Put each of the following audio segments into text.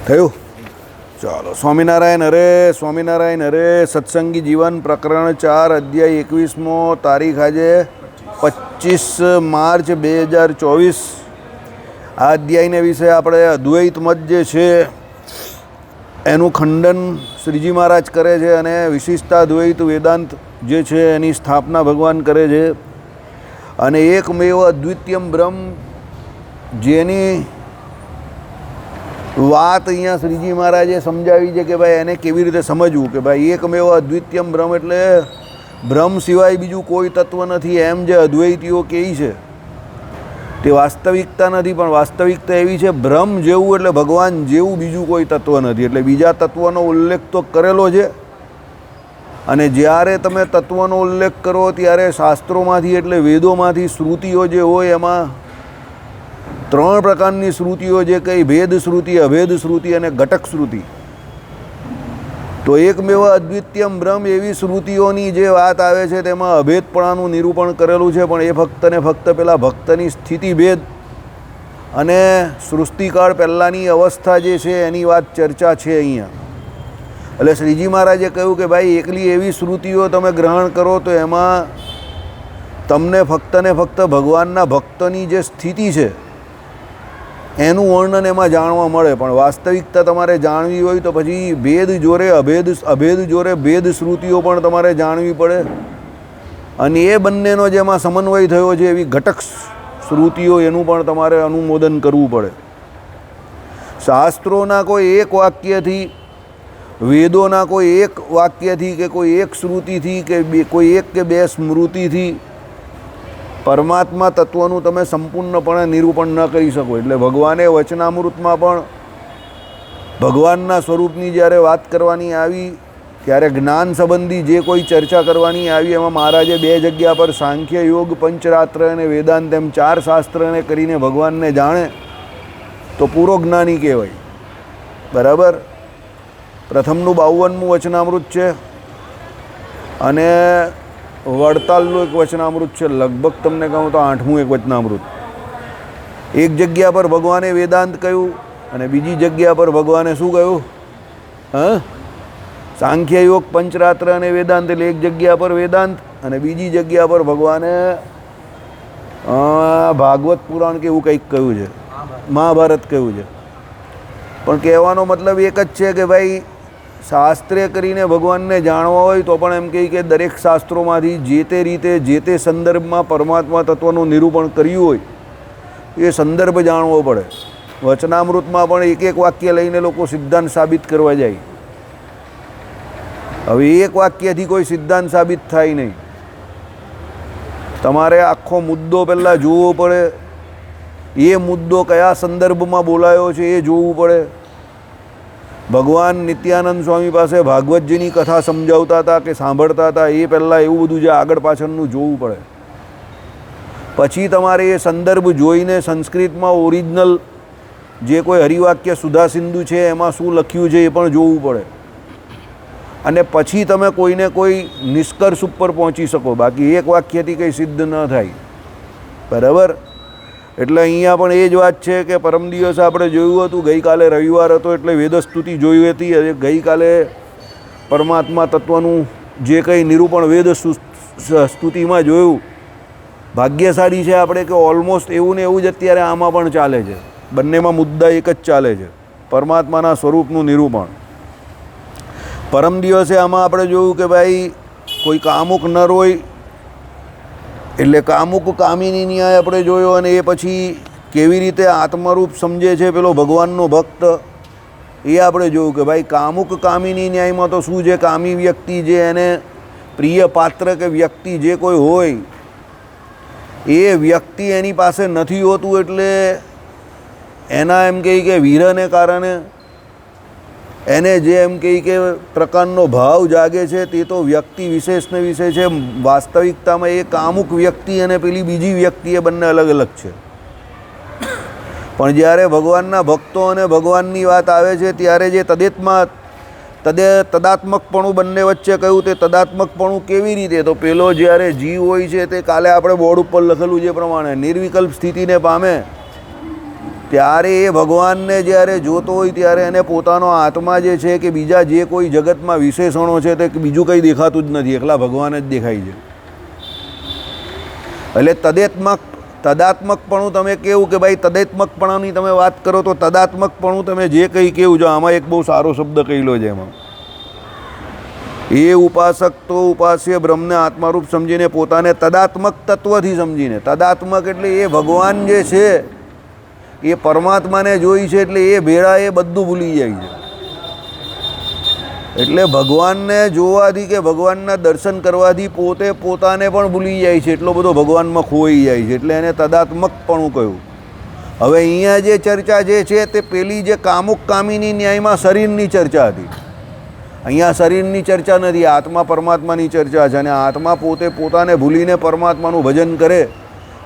થયું? ચાલો. સ્વામિનારાયણ હરે સત્સંગી જીવન પ્રકરણ 4 અધ્યાય 21મો, તારીખ આજે 25 માર્ચ 2024. આ અધ્યાયને વિશે આપણે અદ્વૈત મત જે છે એનું ખંડન શ્રીજી મહારાજ કરે છે અને વિશિષ્ટા અદ્વૈત વેદાંત જે છે એની સ્થાપના ભગવાન કરે છે. અને એકમેવ અદ્વિતીયમ બ્રહ્મ જેની વાત અહીંયા શ્રીજી મહારાજે સમજાવી છે કે ભાઈ એને કેવી રીતે સમજવું કે ભાઈ એકમેવ અદ્વિતીયમ બ્રહ્મ એટલે બ્રહ્મ સિવાય બીજું કોઈ તત્વ નથી. એમ જે અદ્વૈતીઓ કહે છે તે વાસ્તવિકતા નથી, પણ વાસ્તવિકતા એવી છે બ્રહ્મ જેવું એટલે ભગવાન જેવું બીજું કોઈ તત્વ નથી. એટલે બીજા તત્વનો ઉલ્લેખ તો કરેલો છે, અને જ્યારે તમે તત્વનો ઉલ્લેખ કરો ત્યારે શાસ્ત્રોમાંથી એટલે વેદોમાંથી શ્રુતિઓ જે હોય એમાં 3 પ્રકારની શ્રુતિઓ જે કંઈ ભેદ શ્રુતિ, અભેદ શ્રુતિ અને ઘટક શ્રુતિ. તો એકમેવ અદ્વિતીયમ બ્રહ્મ એવી શ્રુતિઓની જે વાત આવે છે તેમાં અભેદપણાનું નિરૂપણ કરેલું છે, પણ એ ફક્ત ને ફક્ત પેલા ભક્તની સ્થિતિ ભેદ અને સૃષ્ટિકાળ પહેલાંની અવસ્થા જે છે એની વાત ચર્ચા છે અહીંયા. એટલે શ્રીજી મહારાજે કહ્યું કે ભાઈ એકલી એવી શ્રુતિઓ તમે ગ્રહણ કરો તો એમાં તમને ફક્ત ને ફક્ત ભગવાનના ભક્તની જે સ્થિતિ છે એનું વર્ણન એમાં જાણવા મળે. પણ વાસ્તવિકતા તમારે જાણવી હોય તો પછી ભેદ જોરે અભેદ જોરે ભેદ શ્રુતિઓ પણ તમારે જાણવી પડે, અને એ બંનેનો જેમાં સમન્વય થયો છે એવી ઘટક શ્રુતિઓ એનું પણ તમારે અનુમોદન કરવું પડે. શાસ્ત્રોના કોઈ એક વાક્યથી, વેદોના કોઈ એક વાક્યથી કે કોઈ એક શ્રુતિથી કે કોઈ એક કે બે સ્મૃતિથી પરમાત્મા તત્વનું તમે સંપૂર્ણપણે નિરૂપણ ન કરી શકો. એટલે ભગવાને વચનામૃતમાં પણ ભગવાનના સ્વરૂપની જ્યારે વાત કરવાની આવી ત્યારે જ્ઞાન સંબંધી જે કોઈ ચર્ચા કરવાની આવી એમાં મહારાજે 2 જગ્યા પર સાંખ્ય, યોગ, પંચરાત્ર અને વેદાંત એમ 4 શાસ્ત્રને કરીને ભગવાનને જાણે તો પૂરો જ્ઞાની કહેવાય. બરાબર. પ્રથમનું 52મું વચનામૃત છે અને વડતાલનું એક વચનામૃત છે. લગભગ તમને કહું તો 8મું એક વચનામૃત. એક જગ્યા પર ભગવાને વેદાંત કહ્યું અને બીજી જગ્યા પર ભગવાને શું કહ્યું? સાંખ્ય, યોગ, પંચરાત્ર અને વેદાંત. એટલે એક જગ્યા પર વેદાંત અને બીજી જગ્યા પર ભગવાને ભાગવત પુરાણ કે એવું કંઈક કહ્યું છે, મહાભારત કહ્યું છે. પણ કહેવાનો મતલબ એક જ છે કે ભાઈ શાસ્ત્રે કરીને ભગવાનને જાણવા હોય તો પણ એમ કહે કે દરેક શાસ્ત્રોમાંથી જે તે રીતે જે તે સંદર્ભમાં પરમાત્મા તત્વનું નિરૂપણ કર્યું હોય એ સંદર્ભ જાણવો પડે. વચનામૃતમાં પણ એક એક વાક્ય લઈને લોકો સિદ્ધાંત સાબિત કરવા જાય. હવે એક વાક્યથી કોઈ સિદ્ધાંત સાબિત થાય નહીં. તમારે આખો મુદ્દો પહેલાં જોવો પડે, એ મુદ્દો કયા સંદર્ભમાં બોલાયો છે એ જોવું પડે. ભગવાન નિત્યાનંદ સ્વામી પાસે ભાગવતજીની કથા સમજાવતા હતા કે સાંભળતા હતા એ પહેલાં એવું બધું જે આગળ પાછળનું જોવું પડે. પછી તમારે એ સંદર્ભ જોઈને સંસ્કૃતમાં ઓરિજિનલ જે કોઈ હરિવાક્ય સુધા સિંધુ છે એમાં શું લખ્યું છે એ પણ જોવું પડે, અને પછી તમે કોઈને કોઈ નિષ્કર્ષ ઉપર પહોંચી શકો. બાકી એક વાક્યથી કંઈ સિદ્ધ ન થાય. બરાબર. એટલે અહીંયા પણ એ જ વાત છે કે પરમ દિવસે આપણે જોયું હતું, ગઈકાલે રવિવાર હતો એટલે વેદસ્તુતિ જોઈ હતી. ગઈકાલે પરમાત્મા તત્વનું જે કંઈ નિરૂપણ વેદ સ્તુતિમાં જોયું. ભાગ્યશાળી છે આપણે કે ઓલમોસ્ટ એવું ને એવું જ અત્યારે આમાં પણ ચાલે છે. બંનેમાં મુદ્દા એક જ ચાલે છે, પરમાત્માના સ્વરૂપનું નિરૂપણ. પરમ દિવસે આમાં આપણે જોયું કે ભાઈ કોઈ કામુક નર હોય એટલે કામુક કામિની ન્યાય આપણે જોયો, અને એ પછી કેવી રીતે આત્મરૂપ સમજે છે પેલો ભગવાનનો ભક્ત એ આપણે જોયું કે ભાઈ કામુક કામિની ન્યાયમાં તો શું છે, કામી વ્યક્તિ જે એને પ્રિય પાત્ર કે વ્યક્તિ જે કોઈ હોય એ વ્યક્તિ એની પાસે નથી હોતું, એટલે એના એમ કહે કે વીરને કારણે એને જે એમ કહે કે પ્રકારનો ભાવ જાગે છે તે તો વ્યક્તિ વિશેષને વિશે છે. વાસ્તવિકતામાં એ કામુક વ્યક્તિ અને પેલી બીજી વ્યક્તિ એ બંને અલગ અલગ છે. પણ જ્યારે ભગવાનના ભક્તો અને ભગવાનની વાત આવે છે ત્યારે જે તદાત્મકપણું બંને વચ્ચે કહ્યું, તે તદાત્મકપણું કેવી રીતે? તો પેલો જ્યારે જીવ હોય છે તે કાલે આપણે બોર્ડ ઉપર લખેલું જે પ્રમાણે નિર્વિકલ્પ સ્થિતિને પામે ત્યારે એ ભગવાનને જ્યારે જોતો હોય ત્યારે એને પોતાનો આત્મા જે છે કે બીજા જે કોઈ જગતમાં વિશેષણો છે તે બીજું કંઈ દેખાતું જ નથી, એકલા ભગવાન જ દેખાય છે. એટલે તદાત્મકપણું તમે કેવું કે ભાઈ તદાત્મકપણાની તમે વાત કરો તો તદાત્મકપણું તમે જે કંઈ કેવું છો, આમાં એક બહુ સારો શબ્દ કહેલો છે. એમાં એ ઉપાસક તો ઉપાસ્ય બ્રહ્મને આત્મારૂપ સમજીને પોતાને તદાત્મક તત્વથી સમજીને, તદાત્મક એટલે એ ભગવાન જે છે એ પરમાત્માને જોઈ છે એટલે એ ભેળા એ બધું ભૂલી જાય છે. એટલે ભગવાનને જોવાથી કે ભગવાનના દર્શન કરવાથી પોતે પોતાને પણ ભૂલી જાય છે, એટલો બધો ભગવાનમાં ખોઈ જાય છે. એટલે એને તદાત્મકપણું કહ્યું. હવે અહીંયા જે ચર્ચા જે છે તે પેલી જે કામુક કામિની ન્યાયમાં શરીરની ચર્ચા હતી. અહીંયા શરીરની ચર્ચા નથી, આત્મા પરમાત્માની ચર્ચા છે. અને આત્મા પોતે પોતાને ભૂલીને પરમાત્માનું ભજન કરે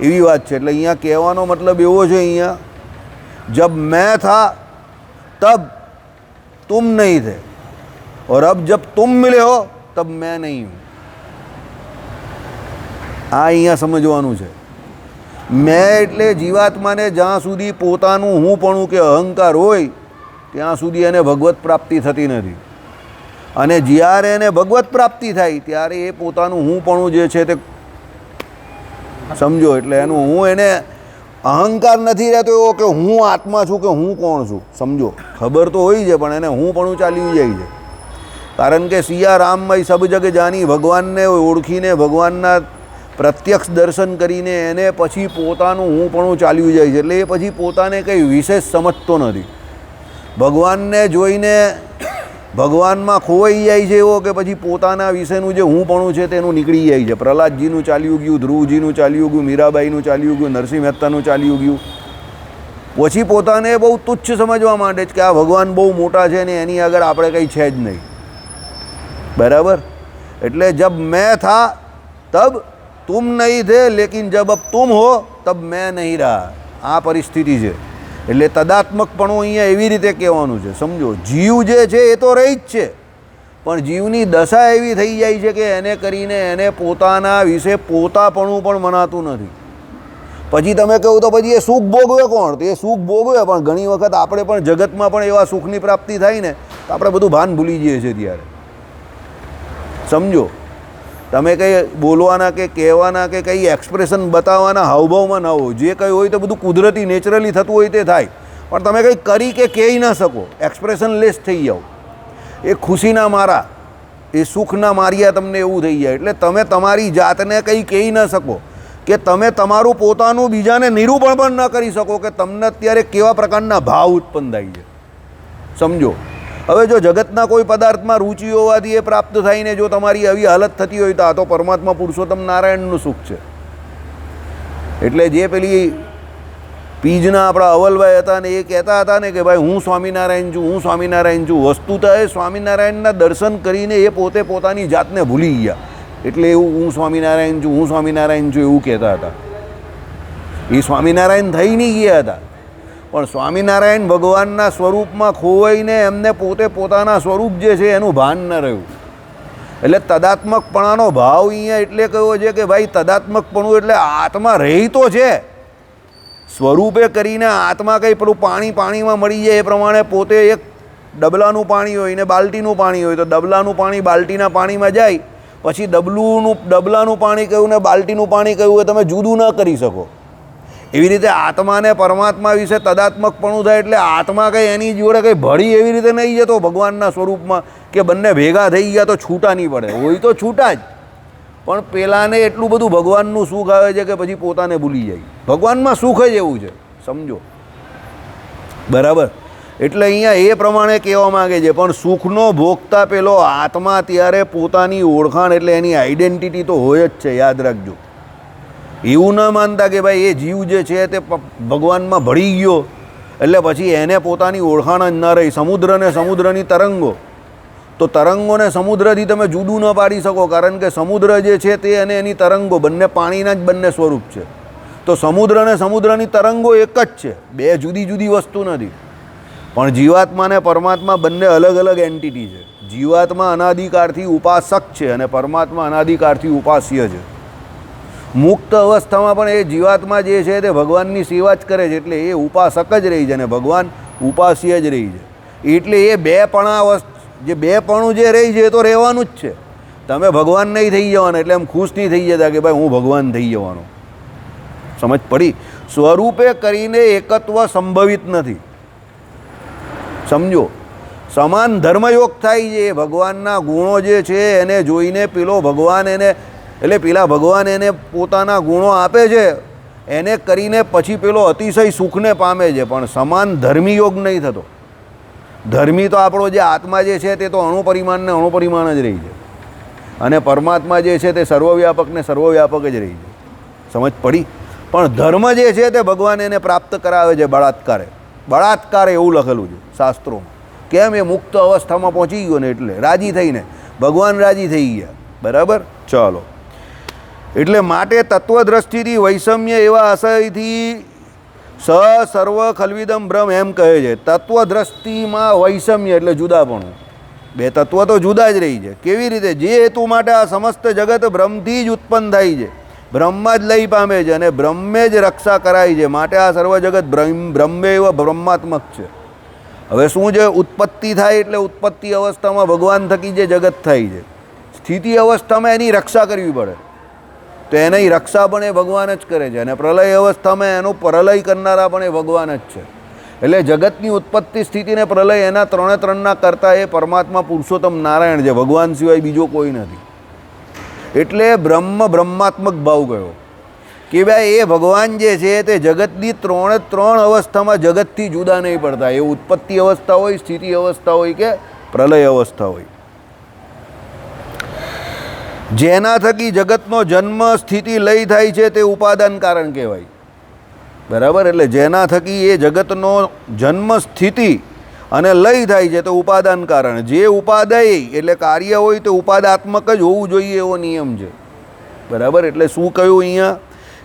એવી વાત છે. એટલે અહીંયા કહેવાનો મતલબ એવો છે, અહીંયા जब मैं था तब तुम नहीं थे और अब जब तुम मिले हो तब मैं नहीं हूँ. આ અહીંયા સમજવાનું છે. મેં એટલે જીવાત્માને જ્યાં સુધી પોતાનું હુંપણું કે અહંકાર હોય ત્યાં સુધી એને ભગવત પ્રાપ્તિ થતી નથી. અને જ્યારે એને ભગવત પ્રાપ્તિ થાય ત્યારે એ પોતાનું હુંપણું જે છે તે સમજો. એટલે એનું હું એને અહંકાર નથી રહેતો એવો કે હું આત્મા છું કે હું કોણ છું. સમજો, ખબર તો હોય છે પણ એને હું પણ ચાલી જાય છે. કારણ કે સિયા રામમય સબ જગ જાની, ભગવાનને ઓળખીને ભગવાનના પ્રત્યક્ષ દર્શન કરીને એને પછી પોતાનું હું પણ ચાલ્યું જાય છે. એટલે એ પછી પોતાને કંઈ વિશેષ સમજતો નથી. ભગવાનને જોઈને ભગવાનમાં ખોવાઈ જાય છે એવો કે પછી પોતાના વિશેનું જે હુંપણું છે તેનું નીકળી જાય છે. પ્રહલાદજીનું ચાલ્યું ગયું, ધ્રુવજીનું ચાલ્યું ગયું, મીરાબાઈનું ચાલ્યું ગયું, નરસિંહ મહેતાનું ચાલ્યું ગયું. પછી પોતાને બહુ તુચ્છ સમજવા માંડે છે કે આ ભગવાન બહુ મોટા છે ને એની આગળ આપણે કંઈ છે જ નહીં. બરાબર? એટલે જબ મેં થા તબ તુમ નહીં થે, લેકિન જબ અબ તુમ હો તબ મેં નહીં રહા. આ પરિસ્થિતિ છે. એટલે તદાત્મકપણું અહીંયા એવી રીતે કહેવાનું છે. સમજો, જીવ જે છે એ તો રહી જ છે, પણ જીવની દશા એવી થઈ જાય છે કે એને કરીને એને પોતાના વિશે પોતાપણું પણ મનાતું નથી. પછી તમે કહો તો પછી એ સુખ ભોગવે કોણ? તો એ સુખ ભોગવે, પણ ઘણી વખત આપણે પણ જગતમાં પણ એવા સુખની પ્રાપ્તિ થાય ને તો આપણે બધું ભાન ભૂલી જઈએ છીએ ત્યારે. સમજો, તમે કંઈ બોલવાના કે કહેવાના કે કંઈ એક્સપ્રેશન બતાવવાના હાવભાવમાં ના હો. જે કંઈ હોય તો બધું કુદરતી નેચરલી થતું હોય તે થાય, પણ તમે કંઈ કરી કે કહી ના શકો, એક્સપ્રેશન લેસ થઈ જાઓ. એ ખુશીના મારા, એ સુખના માર્યા તમને એવું થઈ જાય. એટલે તમે તમારી જાતને કંઈ કહી ન શકો કે તમે તમારું પોતાનું બીજાને નિરૂપણ પણ ન કરી શકો કે તમને અત્યારે કેવા પ્રકારના ભાવ ઉત્પન્ન થાય છે. સમજો, હવે જો જગતના કોઈ પદાર્થમાં રુચિ હોવાથી એ પ્રાપ્ત થાય ને જો તમારી આવી હાલત થતી હોય તો આ તો પરમાત્મા પુરુષોત્તમ નારાયણનું સુખ છે. એટલે જે પેલી પીજના આપણા અવલભાઈ હતા ને એ કહેતા હતા ને કે ભાઈ હું સ્વામિનારાયણ છું, હું સ્વામિનારાયણ છું. વસ્તુતઃ એ સ્વામિનારાયણના દર્શન કરીને એ પોતે પોતાની જાતને ભૂલી ગયા. એટલે એવું હું સ્વામિનારાયણ છું, હું સ્વામિનારાયણ છું એવું કહેતા હતા. એ સ્વામિનારાયણ થઈ નહીં ગયા હતા, પણ સ્વામિનારાયણ ભગવાનના સ્વરૂપમાં ખોવાઈને એમને પોતે પોતાના સ્વરૂપ જે છે એનું ભાન ન રહ્યું. એટલે તદાત્મકપણાનો ભાવ અહીંયા એટલે કયો છે કે ભાઈ તદાત્મકપણું એટલે આત્મા રહી તો છે, સ્વરૂપે કરીને આત્મા કંઈ પેલું પાણીમાં મળી જાય એ પ્રમાણે પોતે એક ડબલાનું પાણી હોય ને બાલટીનું પાણી હોય તો ડબલાનું પાણી બાલટીના પાણીમાં જાય, પછી ડબલાનું પાણી કહ્યું ને બાલટીનું પાણી કહ્યું એ તમે જુદું ન કરી શકો. એવી રીતે આત્માને પરમાત્મા વિશે તદાત્મકપણું થાય એટલે આત્મા કંઈ એની જોડે કંઈ ભળી એવી રીતે નહીં જતો ભગવાનના સ્વરૂપમાં કે બંને ભેગા થઈ ગયા તો છૂટા નહીં પડે. હોય તો છૂટા જ, પણ પેલાને એટલું બધું ભગવાનનું સુખ આવે છે કે પછી પોતાને ભૂલી જાય. ભગવાનમાં સુખ જ એવું છે. સમજો, બરાબર? એટલે અહીંયા એ પ્રમાણે કહેવા માગે છે. પણ સુખનો ભોગતા પેલો આત્મા ત્યારે પોતાની ઓળખાણ એટલે એની આઈડેન્ટિટી તો હોય જ છે, યાદ રાખજો. એવું ન માનતા કે ભાઈ એ જીવ જે છે તે ભગવાનમાં ભળી ગયો એટલે પછી એને પોતાની ઓળખાણ જ ન રહી. સમુદ્ર ને સમુદ્રની તરંગો, તો તરંગોને સમુદ્રથી તમે જુદું ન પાડી શકો, કારણ કે સમુદ્ર જે છે તે અને એની તરંગો બંને પાણીના જ બંને સ્વરૂપ છે. તો સમુદ્ર અને સમુદ્રની તરંગો એક જ છે, બે જુદી જુદી વસ્તુ નથી. પણ જીવાત્મા અને પરમાત્મા બંને અલગ અલગ એન્ટિટી છે. જીવાત્મા અનાદિકાળથી ઉપાસક છે અને પરમાત્મા અનાદિકાળથી ઉપાસ્ય છે. મુક્ત અવસ્થામાં પણ એ જીવાત્મા જે છે તે ભગવાનની સેવા જ કરે છે, એટલે એ ઉપાસક જ રહી છે અને ભગવાન ઉપાસ્ય જ રહી છે. એટલે એ બેપણા જે બેપણું જે રહી છે એ તો રહેવાનું જ છે. તમે ભગવાન નહીં થઈ જવાના એટલે એમ ખુશ નહીં થઈ જતા કે ભાઈ હું ભગવાન થઈ જવાનો. સમજ પડી? સ્વરૂપે કરીને એકત્વ સંભવિત નથી. સમજો, સમાન ધર્મયોગ થાય છે. ભગવાનના ગુણો જે છે એને જોઈને પેલો ભગવાન એને એટલે પેલા ભગવાન એને પોતાના ગુણો આપે છે, એને કરીને પછી પેલો અતિશય સુખને પામે છે. પણ સમાન ધર્મી યોગ નહીં થતો. ધર્મી તો આપણો જે આત્મા જે છે તે તો અણુપરિમાણ ને અણુપરિમાણ જ રહી છે, અને પરમાત્મા જે છે તે સર્વવ્યાપક ને સર્વવ્યાપક જ રહી છે. સમજ પડી? પણ ધર્મ જે છે તે ભગવાન એને પ્રાપ્ત કરાવે છે બળાત્કારે. બળાત્કારે એવું લખેલું છે શાસ્ત્રોમાં. કેમ? એ મુક્ત અવસ્થામાં પહોંચી ગયો ને એટલે રાજી થઈને ભગવાન રાજી થઈ ગયા. બરાબર? ચાલો, એટલે માટે તત્વદ્રષ્ટિથી વૈષમ્ય એવા આશયથી સર્વ ખલ્વિદમ બ્રહ્મ એમ કહે છે. તત્વદ્રષ્ટિમાં વૈષમ્ય એટલે જુદાપણું. બે તત્વ તો જુદા જ રહી છે. કેવી રીતે? જે હેતુ માટે આ સમસ્ત જગત બ્રહ્મથી જ ઉત્પન્ન થાય છે, બ્રહ્મમાં જ લઈ પામે છે અને બ્રહ્મે જ રક્ષા કરાય છે. માટે આ સર્વ જગત બ્રહ્મે એવા બ્રહ્માત્મક છે. હવે શું છે? ઉત્પત્તિ થાય એટલે ઉત્પત્તિ અવસ્થામાં ભગવાન થકી જે જગત થાય છે, સ્થિતિ અવસ્થામાં એની રક્ષા કરવી પડે, તો એની રક્ષા પણ એ ભગવાન જ કરે છે. અને પ્રલય અવસ્થામાં એનો પ્રલય કરનારા પણ એ ભગવાન જ છે. એટલે જગતની ઉત્પત્તિ સ્થિતિ ને પ્રલય એના ત્રણે ત્રણના કરતા એ પરમાત્મા પુરુષોત્તમ નારાયણ છે. ભગવાન સિવાય બીજો કોઈ નથી. એટલે બ્રહ્મ બ્રહ્માત્મક ભાવ ગયો કે ભાઈ એ ભગવાન જે છે તે જગતની ત્રણે ત્રણ અવસ્થામાં જગતથી જુદા નહીં પડતા. એ ઉત્પત્તિ અવસ્થા હોય, સ્થિતિ અવસ્થા હોય કે પ્રલય અવસ્થા હોય. જેના થકી જગતનો જન્મ સ્થિતિ લય થાય છે તે ઉપાદાન કારણ કહેવાય. બરાબર? એટલે જેના થકી એ જગતનો જન્મ સ્થિતિ અને લય થાય છે તો ઉપાદાન કારણ. જે ઉપાદાય એટલે કાર્ય હોય તો ઉપાદાત્મક જ હોવું જોઈએ એવો નિયમ છે. બરાબર? એટલે શું કહ્યું અહીંયા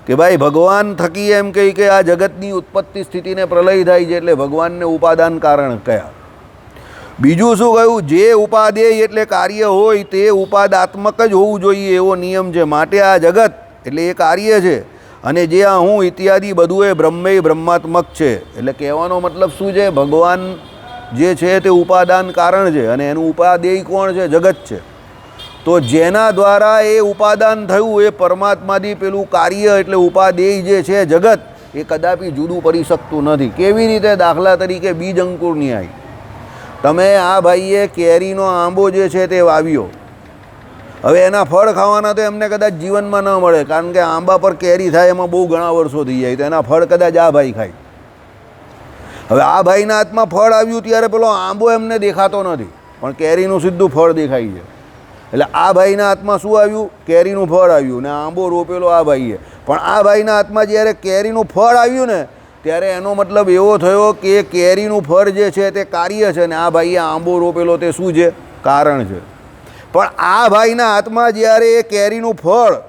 કે ભાઈ ભગવાન થકી એમ કહી કે આ જગતની ઉત્પત્તિ સ્થિતિને પ્રલય થાય છે એટલે ભગવાનને ઉપાદાન કારણ કયા. બીજું શું કહ્યું? જે ઉપાદેય એટલે કાર્ય હોય તે ઉપાદાત્મક જ હોવું જોઈએ એવો નિયમ છે. માટે આ જગત એટલે એ કાર્ય છે અને જે આ હું ઇત્યાદિ બધું એ બ્રહ્મે બ્રહ્માત્મક છે. એટલે કહેવાનો મતલબ શું છે? ભગવાન જે છે તે ઉપાદાન કારણ છે અને એનું ઉપાદેય કોણ છે? જગત છે. તો જેના દ્વારા એ ઉપાદાન થયું એ પરમાત્માથી પેલું કાર્ય એટલે ઉપાદેય જે છે જગત એ કદાપી જુદું પડી શકતું નથી. કેવી રીતે? દાખલા તરીકે બીજ અંકુર ન્યાય. તમે આ ભાઈએ કેરીનો આંબો જે છે તે વાવ્યો, હવે એના ફળ ખાવાના તો એમને કદાચ જીવનમાં ન મળે, કારણ કે આંબા પર કેરી થાય એમાં બહુ ઘણા વર્ષો થઈ જાય, તો એના ફળ કદાચ આ ભાઈ ખાય. હવે આ ભાઈના હાથમાં ફળ આવ્યું ત્યારે પેલો આંબો એમને દેખાતો નથી, પણ કેરીનું સીધું ફળ દેખાય છે. એટલે આ ભાઈના હાથમાં શું આવ્યું? કેરીનું ફળ આવ્યું ને આંબો રોપેલો આ ભાઈએ. પણ આ ભાઈના હાથમાં જ્યારે કેરીનું ફળ આવ્યું ને ત્યારે એનો મતલબ એવો થયો કે કેરીનું ફળ જે છે તે કાર્ય છે ને આ ભાઈએ આંબો રોપેલો તે શું છે? કારણ છે. પણ આ ભાઈના હાથમાં જ્યારે એ કેરીનું ફળ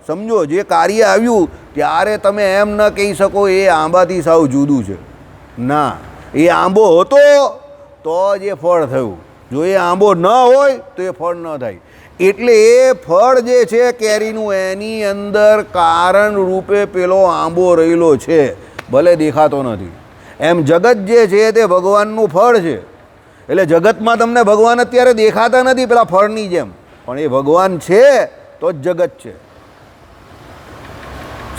સમજો જે કાર્ય આવ્યું ત્યારે તમે એમ ન કહી શકો એ આંબાથી સાવ જુદું છે. ના, એ આંબો હતો તો જ એ ફળ થયું. જો એ આંબો ન હોય તો એ ફળ ન થાય. એટલે એ ફળ જે છે કેરીનું એની અંદર કારણ રૂપે પેલો આંબો રહેલો છે, ભલે દેખાતો નથી. એમ જગત જે છે તે ભગવાનનું ફળ છે. એટલે જગતમાં તમને ભગવાન અત્યારે દેખાતા નથી પેલા ફળની જેમ, પણ એ ભગવાન છે તો જ જગત છે.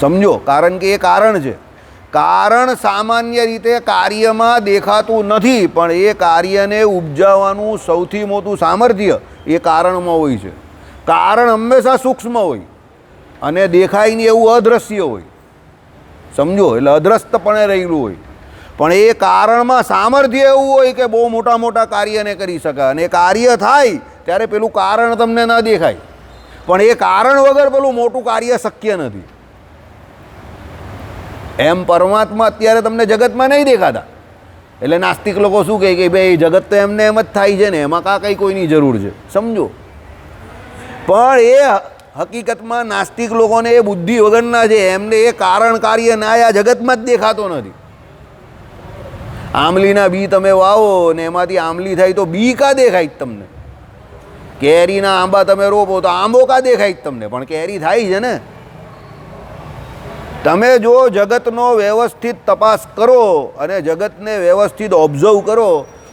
સમજો? કારણ કે એ કારણ છે. કારણ સામાન્ય રીતે કાર્યમાં દેખાતું નથી, પણ એ કાર્યને ઉપજાવવાનું સૌથી મોટું સામર્થ્ય એ કારણમાં હોય છે. કારણ હંમેશા સૂક્ષ્મ હોય અને દેખાય નહીં એવું અદ્રશ્ય હોય. સમજો? એટલે અદ્રષ્ટપણે રહેલું હોય, પણ એ કારણમાં સામર્થ્ય એવું હોય કે બહુ મોટા મોટા કાર્યને કરી શકાય. અને કાર્ય થાય ત્યારે પેલું કારણ તમને ન દેખાય, પણ એ કારણ વગર પેલું મોટું કાર્ય શક્ય નથી. એમ પરમાત્મા અત્યારે તમને જગતમાં નહીં દેખાતા. એટલે નાસ્તિક લોકો શું કહે કે ભાઈ જગત તો એમને એમ જ થાય છે ને, એમાં કંઈ કોઈની જરૂર છે. સમજો? પણ એ હકીકતમાં નાસ્તિક લોકોને એ બુદ્ધિ વગરના છે, એમને એ કારણ કાર્ય ના આ જગતમાં જ દેખાતો નથી. આંબલીના બી તમે વાવો ને એમાંથી આંબલી થાય તો બી કા દેખાય જ તમને? કેરીના આંબા તમે રોપો તો આંબો કા દેખાય જ તમને? પણ કેરી થાય છે ને. તમે જો જગતનો વ્યવસ્થિત તપાસ કરો અને જગતને વ્યવસ્થિત ઓબ્ઝર્વ કરો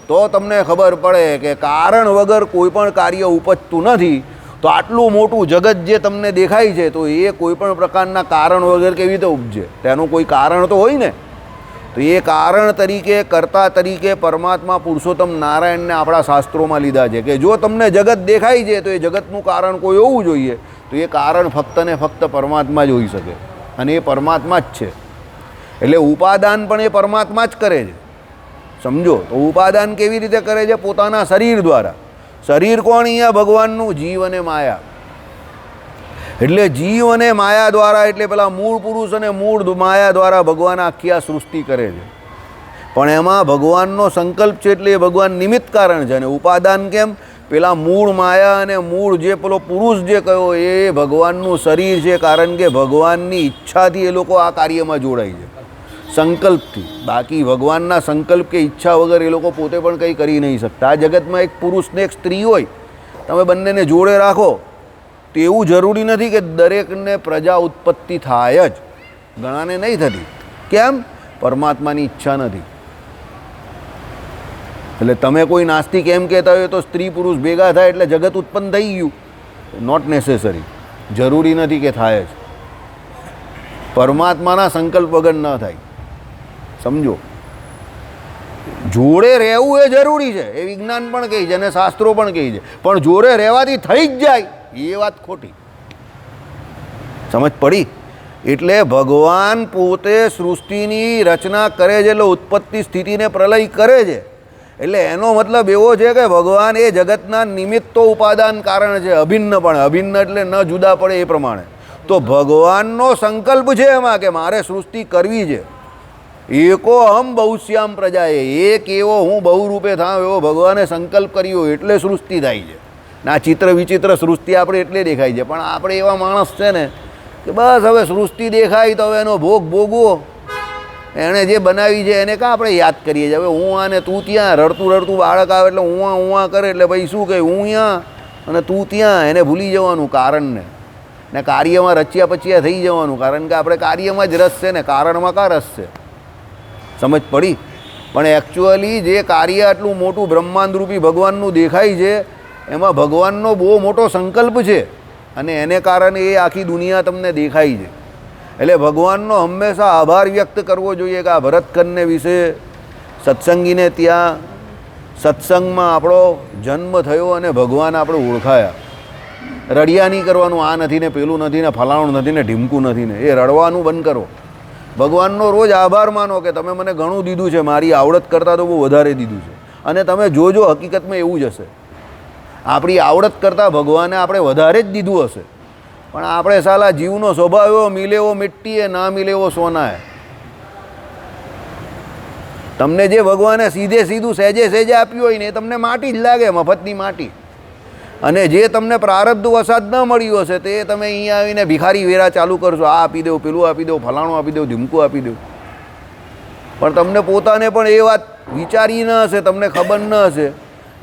તો તમને ખબર પડે કે કારણ વગર કોઈ પણ કાર્ય ઉપજતું નથી. તો આટલું મોટું જગત જે તમને દેખાય છે તો એ કોઈ પણ પ્રકારના કારણ વગર કેવી રીતે ઉપજે? તેનું કોઈ કારણ તો હોય ને. તો એ કારણ તરીકે, કર્તા તરીકે પરમાત્મા પુરુષોત્તમ નારાયણને આપણા શાસ્ત્રોમાં લીધા છે કે જો તમને જગત દેખાય છે તો એ જગતનું કારણ કોઈ હોવું જોઈએ. તો એ કારણ ફક્ત ને ફક્ત પરમાત્મા જ હોઈ શકે અને એ પરમાત્મા જ છે. એટલે ઉપાદાન પણ એ પરમાત્મા જ કરે છે. સમજો તો ઉપાદાન કેવી રીતે કરે છે? પોતાના શરીર દ્વારા. શરીર કોણ અહીંયા? ભગવાનનું. જીવ અને માયા. એટલે જીવ અને માયા દ્વારા, એટલે પેલા મૂળ પુરુષ અને મૂળ માયા દ્વારા ભગવાન આખી આ સૃષ્ટિ કરે છે. પણ એમાં ભગવાનનો સંકલ્પ છે એટલે એ ભગવાન નિમિત્ત કારણ છે. અને ઉપાદાન કેમ? પેલા મૂળ માયા અને મૂળ જે પેલો પુરુષ જે કયો એ ભગવાનનું શરીર છે, કારણ કે ભગવાનની ઈચ્છાથી એ લોકો આ કાર્યમાં જોડાય છે, સંકલ્પથી. બાકી ભગવાનના સંકલ્પ કે ઈચ્છા વગર એ લોકો પોતે પણ કંઈ કરી નહીં શકતા. આ જગતમાં એક પુરુષ ને એક સ્ત્રી હોય, તમે બંનેને જોડે રાખો તો એવું જરૂરી નથી કે દરેકને પ્રજા ઉત્પત્તિ થાય જ. ઘણાને નહીં થતી. કેમ? પરમાત્માની ઈચ્છા નથી. એટલે તમે કોઈ નાસ્તિક એમ કહેતા હોય તો સ્ત્રી પુરુષ ભેગા થાય એટલે જગત ઉત્પન્ન થઈ ગયું. Not necessary. જરૂરી નથી કે થાય જ. પરમાત્માના સંકલ્પ વગર ન થાય. સમજો, જોડે રહેવું એ જરૂરી છે, એ વિજ્ઞાન પણ કહે છે અને શાસ્ત્રો પણ કહે છે. પણ જોડે રહેવાથી થઈ જ જાય એ વાત ખોટી. સમજ પડી? એટલે ભગવાન પોતે સૃષ્ટિની રચના કરે છે, એટલે ઉત્પત્તિ સ્થિતિને પ્રલય કરે છે. એટલે એનો મતલબ એવો છે કે ભગવાન એ જગતના નિમિત્તો ઉપાદાન કારણ છે, અભિન્ન. પણ અભિન્ન એટલે ન જુદા પડે એ પ્રમાણે. તો ભગવાનનો સંકલ્પ છે એમાં કે મારે સૃષ્ટિ કરવી છે. એકો અહમ બહુશ્યામ પ્રજાએ, એક એવો હું બહુરૂપે થાવ એવો ભગવાને સંકલ્પ કર્યો એટલે સૃષ્ટિ થાય છે. ના ચિત્ર વિચિત્ર સૃષ્ટિ આપણે એટલે દેખાય છે. પણ આપણે એવા માણસ છે ને કે બસ હવે સૃષ્ટિ દેખાય તો હવે એનો ભોગ ભોગવો. એણે જે બનાવી છે એને કાં આપણે યાદ કરીએ છીએ? હવે હું આ ને તું ત્યાં, રડતું રડતું બાળક આવે એટલે હું કરે એટલે ભાઈ શું કહે? હું ત્યાં અને તું ત્યાં. એને ભૂલી જવાનું કારણને, ને કાર્યમાં રચ્યા પચ્યા થઈ જવાનું. કારણ કે આપણે કાર્યમાં જ રસ છે ને કારણમાં કાં રસ છે? સમજ પડી? પણ એકચ્યુઅલી જે કાર્ય આટલું મોટું બ્રહ્માંડરૂપી ભગવાનનું દેખાય છે એમાં ભગવાનનો બહુ મોટો સંકલ્પ છે અને એને કારણે એ આખી દુનિયા તમને દેખાય છે. એટલે ભગવાનનો હંમેશા આભાર વ્યક્ત કરવો જોઈએ કે આ ભરતખંડને વિશે સત્સંગીને ત્યાં સત્સંગમાં આપણો જન્મ થયો અને ભગવાન આપણે ઓળખાયા. રડિયા નહીં કરવાનું, આ નથી ને પેલું નથી ને ફલાણું નથી ને ઢીમકું નથી ને, એ રડવાનું બંધ કરો. ભગવાનનો રોજ આભાર માનો કે તમે મને ઘણું દીધું છે, મારી આવડત કરતાં તો બહુ વધારે દીધું છે. અને તમે જોજો હકીકતમાં એવું જ હશે. આપણી આવડત કરતાં ભગવાને આપણે વધારે જ દીધું હશે. પણ આપણે સાલા જીવનો સ્વભાવ એવો, મિલેવો મિટ્ટી એ ના મિલેવો સોના હે. તમને જે ભગવાને સીધે સીધું સહેજે સહેજે આપ્યું હોય ને એ તમને માટી જ લાગે, મફતની માટી. અને જે તમને પ્રારબ્ધ વસાદ ન મળ્યું હશે તે તમે અહીંયા આવીને ભિખારી વેરા ચાલુ કરશો. આ આપી દઉં, પેલું આપી દઉં, ફલાણું આપી દઉં, ધીમકું આપી દઉં. પણ તમને પોતાને પણ એ વાત વિચારી ન હશે, તમને ખબર ન હશે.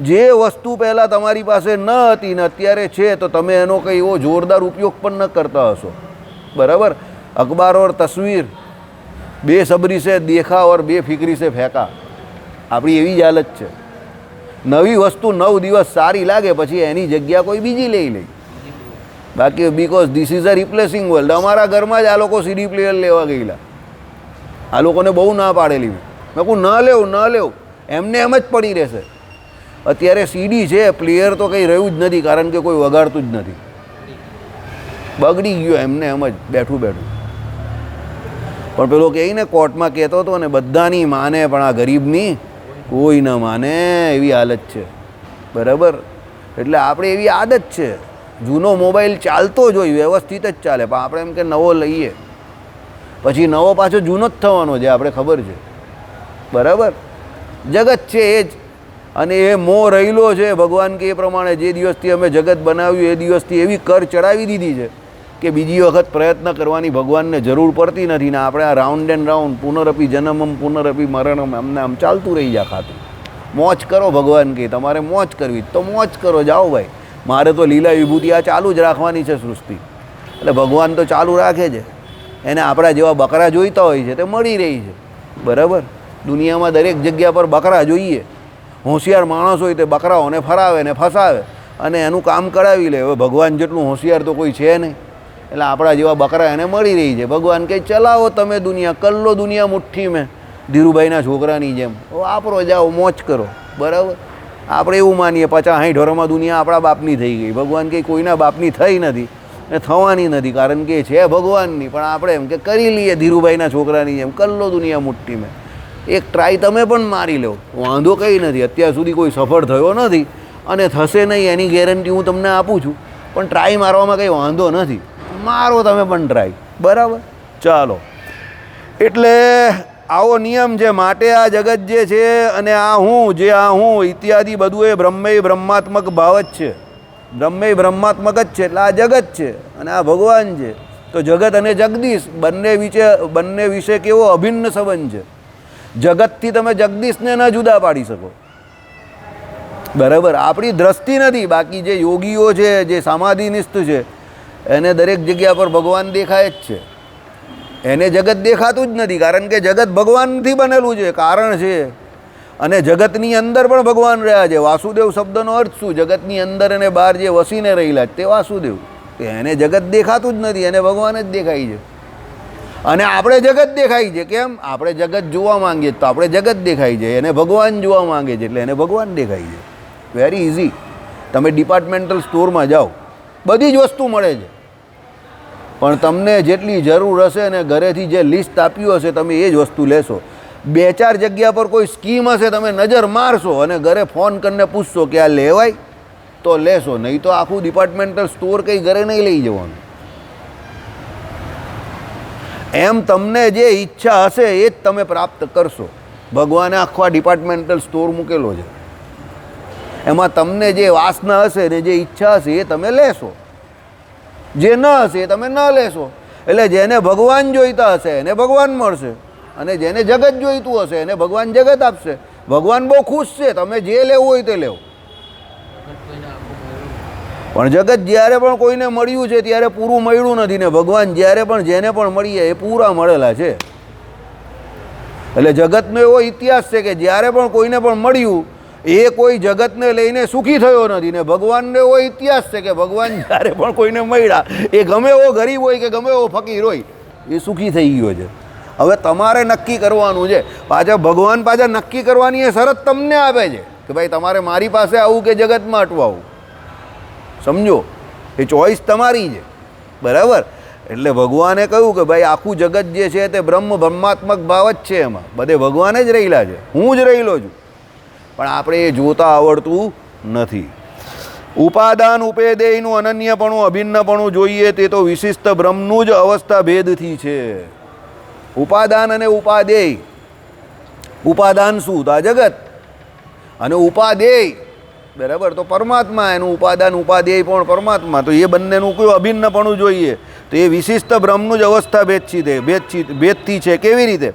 જે વસ્તુ પહેલાં તમારી પાસે ન હતી ને અત્યારે છે તો તમે એનો કંઈ એવો જોરદાર ઉપયોગ પણ ન કરતા હશો. બરાબર? અખબાર ઓર તસવીર બેસબરી સે દેખા ઓર બેફિક્રી સે ફેંકા. આપણી એવી જ હાલત છે. નવી વસ્તુ 9 દિવસ સારી લાગે પછી એની જગ્યા કોઈ બીજી લઈ લે. બાકી because this is a replacing world. અમારા ઘરમાં જ આ લોકો સીડી પ્લેયર લેવા ગયેલા. આ લોકોને બહુ ના પાડેલી. મેં કહું ન લેવું, એમને એમ જ પડી રહેશે. અત્યારે સીડી છે, પ્લેયર તો કંઈ રહ્યું જ નથી કારણ કે કોઈ વગાડતું જ નથી. બગડી ગયો એમને એમ જ બેઠું બેઠું. પણ પેલો કહે ને કોર્ટમાં કહેતો હતો ને બધાની માને પણ આ ગરીબની કોઈ ન માને, એવી હાલત છે. બરાબર? એટલે આપણે એવી આદત છે. જૂનો મોબાઈલ ચાલતો જ હોય, વ્યવસ્થિત જ ચાલે, પણ આપણે એમ કે નવો લઈએ પછી નવો પાછો જૂનો જ થવાનો છે, આપણે ખબર છે. બરાબર? જગત છે એ જ. અને એ મોહ રહેલો છે. ભગવાન કે એ પ્રમાણે જે દિવસથી અમે જગત બનાવ્યું એ દિવસથી એવી કર ચડાવી દીધી છે કે બીજી વખત પ્રયત્ન કરવાની ભગવાનને જરૂર પડતી નથી. ને આપણે આ રાઉન્ડ એન્ડ રાઉન્ડ પુનરપી જન્મમ પુનરપી મરણમ અમને આમ ચાલતું રહી જાય ખાતું. મોજ કરો. ભગવાન કહે તમારે મોજ કરવી તો મોજ કરો, જાઓ ભાઈ. મારે તો લીલા વિભૂતિ આ ચાલુ જ રાખવાની છે સૃષ્ટિ. એટલે ભગવાન તો ચાલુ રાખે છે. એને આપણા જેવા બકરા જોઈતા હોય છે તે મળી રહી છે. બરાબર, દુનિયામાં દરેક જગ્યા પર બકરા જોઈએ. હોશિયાર માણસ હોય તે બકરાઓને ફરાવે ને ફસાવે અને એનું કામ કરાવી લે. હવે ભગવાન જેટલું હોશિયાર તો કોઈ છે નહીં, એટલે આપણા જેવા બકરા એને મળી રહી છે. ભગવાન કહે ચલાવો તમે દુનિયા, કલ્લો દુનિયા મુઠ્ઠી મેં, ધીરુભાઈના છોકરાની જેમ વાપરો, જાઓ, મોજ કરો. બરાબર, આપણે એવું માનીએ 50-60 વર્ષમાં દુનિયા આપણા બાપની થઈ ગઈ. ભગવાન કંઈ કોઈના બાપની થઈ નથી ને થવાની નથી, કારણ કે છે ભગવાનની. પણ આપણે એમ કે કરી લઈએ ધીરુભાઈના છોકરાની જેમ, કલ્લો દુનિયા મુઠ્ઠી મેં. એક ટ્રાય તમે પણ મારી લો, વાંધો કંઈ નથી. અત્યાર સુધી કોઈ સફળ થયો નથી અને થશે નહીં એની ગેરંટી હું તમને આપું છું, પણ ટ્રાય મારવામાં કંઈ વાંધો નથી. મારો તમે પણ ટ્રાય. બરાબર, ચાલો. એટલે આવો નિયમ છે. માટે આ જગત જે છે અને આ હું જે આ હું ઇત્યાદિ બધું એ બ્રહ્મય બ્રહ્માત્મક ભાવ જ છે. બ્રહ્મય બ્રહ્માત્મક જ છે, એટલે આ જગત છે અને આ ભગવાન છે. તો જગત અને જગદીશ બંને વિશે કેવો અભિન્ન સંબંધ છે. જગતથી તમે જગદીશને ન જુદા પાડી શકો. બરાબર, આપણી દ્રષ્ટિ નથી. બાકી જે યોગીઓ છે, જે સમાધિનિષ્ઠ છે, એને દરેક જગ્યા પર ભગવાન દેખાય જ છે. એને જગત દેખાતું જ નથી, કારણ કે જગત ભગવાનથી બનેલું છે, કારણ છે. અને જગતની અંદર પણ ભગવાન રહ્યા છે. વાસુદેવ શબ્દનો અર્થ શું? જગતની અંદર અને બહાર જે વસીને રહેલા તે વાસુદેવ. એને જગત દેખાતું જ નથી, એને ભગવાન જ દેખાય છે. અને આપણે જગત દેખાય છે. કેમ? આપણે જગત જોવા માંગીએ તો આપણે જગત દેખાય છે, એને ભગવાન જોવા માંગે છે એટલે એને ભગવાન દેખાય છે. Very easy. તમે ડિપાર્ટમેન્ટલ સ્ટોરમાં જાઓ, બધી જ વસ્તુ મળે છે, પણ તમને જેટલી જરૂર હશે અને ઘરેથી જે લિસ્ટ આપ્યું હશે તમે એ જ વસ્તુ લેશો. 2-4 જગ્યા પર કોઈ સ્કીમ હશે, તમે નજર મારશો અને ઘરે ફોન કરીને પૂછશો કે આ લેવાય તો લેશો, નહીં તો આખું ડિપાર્ટમેન્ટલ સ્ટોર કંઈ ઘરે નહીં લઈ જવાનું. એમ તમને જે ઈચ્છા હશે એ જ તમે પ્રાપ્ત કરશો. ભગવાને આખો ડિપાર્ટમેન્ટલ સ્ટોર મૂકેલો છે, એમાં તમને જે વાસના હશે ને જે ઈચ્છા હશે એ તમે લેશો, જે ન હશે એ તમે ન લેશો. એટલે જેને ભગવાન જોઈતા હશે એને ભગવાન મળશે, અને જેને જગત જોઈતું હશે એને ભગવાન જગત આપશે. ભગવાન બહુ ખુશ છે, તમે જે લેવું હોય તે લેવો. પણ જગત જ્યારે પણ કોઈને મળ્યું છે ત્યારે પૂરું મળ્યું નથી ને ભગવાન જ્યારે પણ જેને પણ મળીએ એ પૂરા મળેલા છે. એટલે જગતનો એવો ઇતિહાસ છે કે જ્યારે પણ કોઈને પણ મળ્યું એ કોઈ જગતને લઈને સુખી થયો નથી, ને ભગવાનનો એવો ઇતિહાસ છે કે ભગવાન જ્યારે પણ કોઈને મળ્યા એ ગમે એવો ગરીબ હોય કે ગમે એવો ફકીર હોય એ સુખી થઈ ગયો છે. હવે તમારે નક્કી કરવાનું છે. ભગવાન પાછા નક્કી કરવાની એ શરત તમને આપે છે કે ભાઈ તમારે મારી પાસે આવવું કે જગતમાં અટવાવું. સમજો, એ ચોઈસ તમારી છે. બરાબર, એટલે ભગવાને કહ્યું કે ભાઈ આખું જગત જે છે તે બ્રહ્માત્મક ભાવ જ છે, એમાં બધે ભગવાન જ રહેલા છે, હું જ રહેલો છું, પણ આપણે એ જોતા આવડતું નથી. ઉપાદાન ઉપેદેયનું અનન્યપણું અભિન્નપણું જોઈએ તે તો વિશિષ્ટ બ્રહ્મનું જ અવસ્થા ભેદથી છે. ઉપાદાન અને ઉપાદેય. ઉપાદાન શું? તો આ જગત, અને ઉપાદેય બરાબર તો પરમાત્મા. એનું ઉપાદાન ઉપાદેય પણ પરમાત્મા. તો એ બંનેનું કોઈ અભિન્નપણું જોઈએ તો એ વિશિષ્ટ બ્રહ્મનું જ અવસ્થા ભેદથી છે. કેવી રીતે?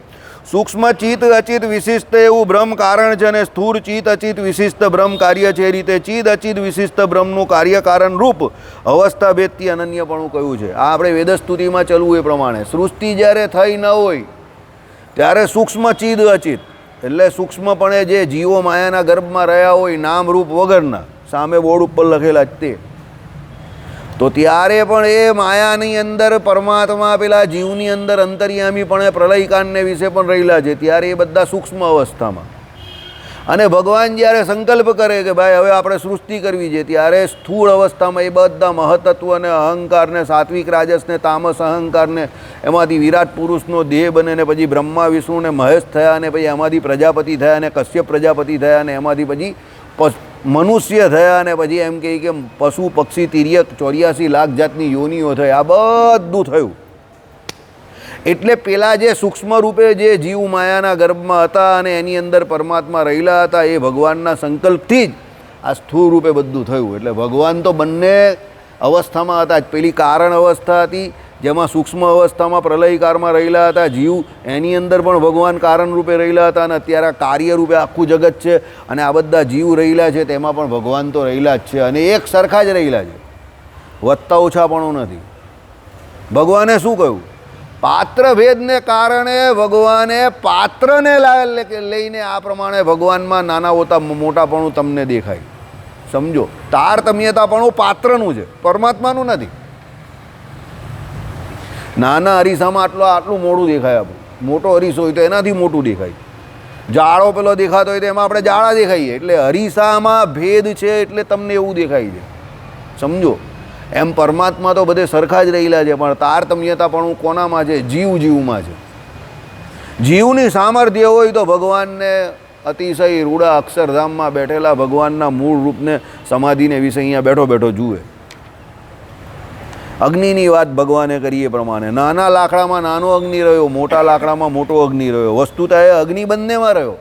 સૂક્ષ્મ ચિત્ત અચિત વિશિષ્ટ એવું બ્રહ્મ કારણ છે, અને સ્થૂળ ચિત્ત અચિત વિશિષ્ટ બ્રહ્મ કાર્ય છે. એ રીતે ચિત્ત અચિત વિશિષ્ટ બ્રહ્મનું કાર્ય કારણ રૂપ અવસ્થા ભેદથી અનન્યપણું કહ્યું છે. આ આપણે વેદસ્તુતિમાં ચલવું એ પ્રમાણે. સૃષ્ટિ જ્યારે થઈ ન હોય ત્યારે સૂક્ષ્મ ચિત્ત અચિત, એટલે સૂક્ષ્મપણે જે જીવો માયાના ગર્ભમાં રહ્યા હોય નામ રૂપ વગરના, સામે બોર્ડ ઉપર લખેલા જ તે, તો ત્યારે પણ એ માયાની અંદર પરમાત્મા પેલા જીવની અંદર અંતર્યામીપણે પ્રલયકાંડને વિશે પણ રહેલા છે. ત્યારે એ બધા સૂક્ષ્મ અવસ્થામાં. અને ભગવાન જ્યારે સંકલ્પ કરે કે ભાઈ હવે આપણે સૃષ્ટિ કરવી છે ત્યારે સ્થૂળ અવસ્થામાં એ બધા મહતત્વને અહંકારને સાત્વિક રાજસને તામસ અહંકારને એમાંથી વિરાટ પુરુષનો દેહ બને ને પછી બ્રહ્મા વિષ્ણુ ને મહેશ થયા અને પછી એમાંથી પ્રજાપતિ થયા અને કશ્યપ પ્રજાપતિ થયા અને એમાંથી પછી મનુષ્ય થયા અને પછી એમ કહે કે પશુ પક્ષી તિર્યક 84 લાખ જાતની યોનિઓ થઈ. આ બધું થયું. એટલે પેલા જે સૂક્ષ્મ રૂપે જે જીવ માયાના ગર્ભમાં હતા અને એની અંદર પરમાત્મા રહેલા હતા એ ભગવાનના સંકલ્પથી જ આ સ્થૂળ રૂપે બધું થયું. એટલે ભગવાન તો બંને અવસ્થામાં હતા જ. પેલી કારણ અવસ્થા હતી જેમાં સૂક્ષ્મ અવસ્થામાં પ્રલયકારમાં રહેલા હતા જીવ, એની અંદર પણ ભગવાન કારણ રૂપે રહેલા હતા, અને અત્યારે કાર્ય રૂપે આખું જગત છે અને આ બધા જીવ રહેલા છે તેમાં પણ ભગવાન તો રહેલા જ છે અને એક સરખા જ રહેલા છે, વધતા ઓછાપણું નથી. ભગવાને શું કહ્યું? પાત્ર ભેદને કારણે ભગવાને પાત્રને લઈને આ પ્રમાણે ભગવાનમાં નાના મોટાપણું તમને દેખાય. સમજો, તારતમ્યતાપણું પાત્રનું છે, પરમાત્માનું નથી. નાના અરીસામાં આટલું મોડું દેખાય આપણું, મોટો અરીસો હોય તો એનાથી મોટું દેખાય. જાળો પેલો દેખાતો હોય તો એમાં આપણે જાળા દેખાઈએ. એટલે અરીસામાં ભેદ છે એટલે તમને એવું દેખાય છે. સમજો, એમ પરમાત્મા તો બધે સરખા જ રહેલા છે, પણ તારતમ્યતાપણું કોનામાં છે? જીવમાં છે. જીવની સામર્થ્ય હોય તો ભગવાનને અતિશય રૂડા અક્ષરધામમાં બેઠેલા ભગવાનના મૂળ રૂપને સમાધિને વિશે અહીંયા બેઠો બેઠો જુએ. અગ્નિની વાત ભગવાને કરી એ પ્રમાણે નાના લાકડામાં નાનો અગ્નિ રહ્યો, મોટા લાકડામાં મોટો અગ્નિ રહ્યો. વસ્તુતા એ અગ્નિ બંનેમાં રહ્યો,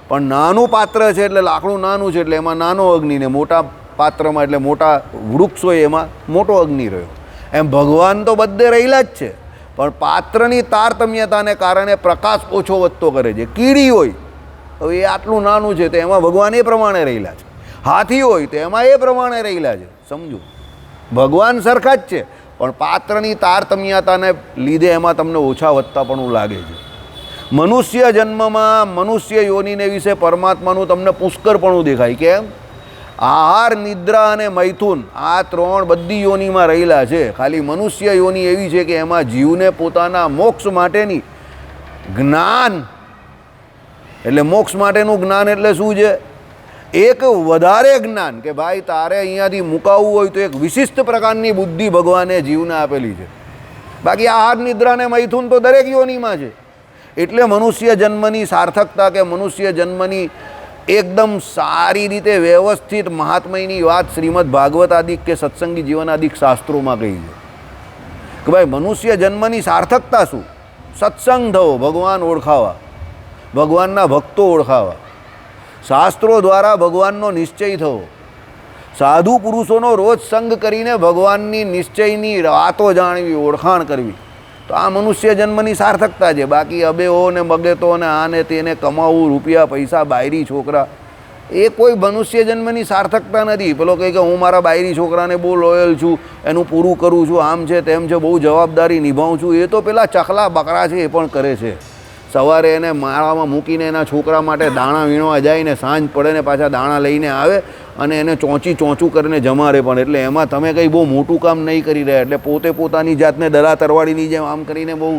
પણ નાનું પાત્ર છે એટલે લાકડું નાનું છે એટલે એમાં નાનો અગ્નિ, ને મોટા પાત્રમાં એટલે મોટા વૃક્ષ હોય એમાં મોટો અગ્નિ રહ્યો. એમ ભગવાન તો બધે રહેલા જ છે, પણ પાત્રની તારતમ્યતાને કારણે પ્રકાશ ઓછો વધતો કરે છે. કીડી હોય હવે એ આટલું નાનું છે તો એમાં ભગવાન એ પ્રમાણે રહેલા છે. હાથી હોય તો એમાં એ પ્રમાણે રહેલા છે. સમજો, ભગવાન સરખા જ છે, પણ પાત્રની તારતમ્યતાને લીધે એમાં તમને ઓછા વધતાપણું લાગે છે. મનુષ્ય જન્મમાં મનુષ્ય યોનિને વિશે પરમાત્માનું તમને પુષ્કળપણું દેખાય. કેમ? આહાર, નિદ્રા અને મૈથુન આ ત્રણ બધી યોનિમાં રહેલા છે. ખાલી મનુષ્ય યોનિ એવી છે કે એમાં જીવને પોતાના મોક્ષ માટેની જ્ઞાન, એટલે મોક્ષ માટેનું જ્ઞાન એટલે શું છે? એક વધારે જ્ઞાન કે ભાઈ તારે અહીંયાથી મુકાવવું હોય તો એક વિશિષ્ટ પ્રકારની બુદ્ધિ ભગવાને જીવને આપેલી છે. બાકી આહાર, નિદ્રા અને મૈથુન તો દરેક યોનિમાં છે. એટલે મનુષ્ય જન્મની સાર્થકતા કે મનુષ્ય જન્મની એકદમ સારી રીતે વ્યવસ્થિત મહાત્મયની વાત શ્રીમદ ભાગવત આદિક કે સત્સંગી જીવન આદિક શાસ્ત્રોમાં કહી છે કે ભાઈ મનુષ્ય જન્મની સાર્થકતા શું? સત્સંગ થવો, ભગવાન ઓળખાવા, ભગવાનના ભક્તો ઓળખાવા, શાસ્ત્રો દ્વારા ભગવાનનો નિશ્ચય થવો, સાધુ પુરુષોનો રોજ સંગ કરીને ભગવાનની નિશ્ચયની વાતો જાણવી, ઓળખાણ કરવી. તો આ મનુષ્ય જન્મની સાર્થકતા છે. બાકી અબેઓ ને મગેતો ને આને તેને કમાવું, રૂપિયા પૈસા, બાયરી છોકરા, એ કોઈ મનુષ્ય જન્મની સાર્થકતા નથી. પેલો કહે કે હું મારા બાયરી છોકરાને બહુ લોયલ છું, એનું પૂરું કરું છું, આમ છે તેમ છે, બહુ જવાબદારી નિભાવું છું. એ તો પેલા ચકલા બકરા છે એ પણ કરે છે. સવારે એને માળામાં મૂકીને એના છોકરા માટે દાણા વીણવા જાય ને સાંજ પડે ને પાછા દાણા લઈને આવે અને એને ચોંચું કરીને જમારે. પણ એટલે એમાં તમે કંઈ બહુ મોટું કામ નહીં કરી રહ્યા. એટલે પોતે પોતાની જાતને દરા તરવાડીની જેમ આમ કરીને બહુ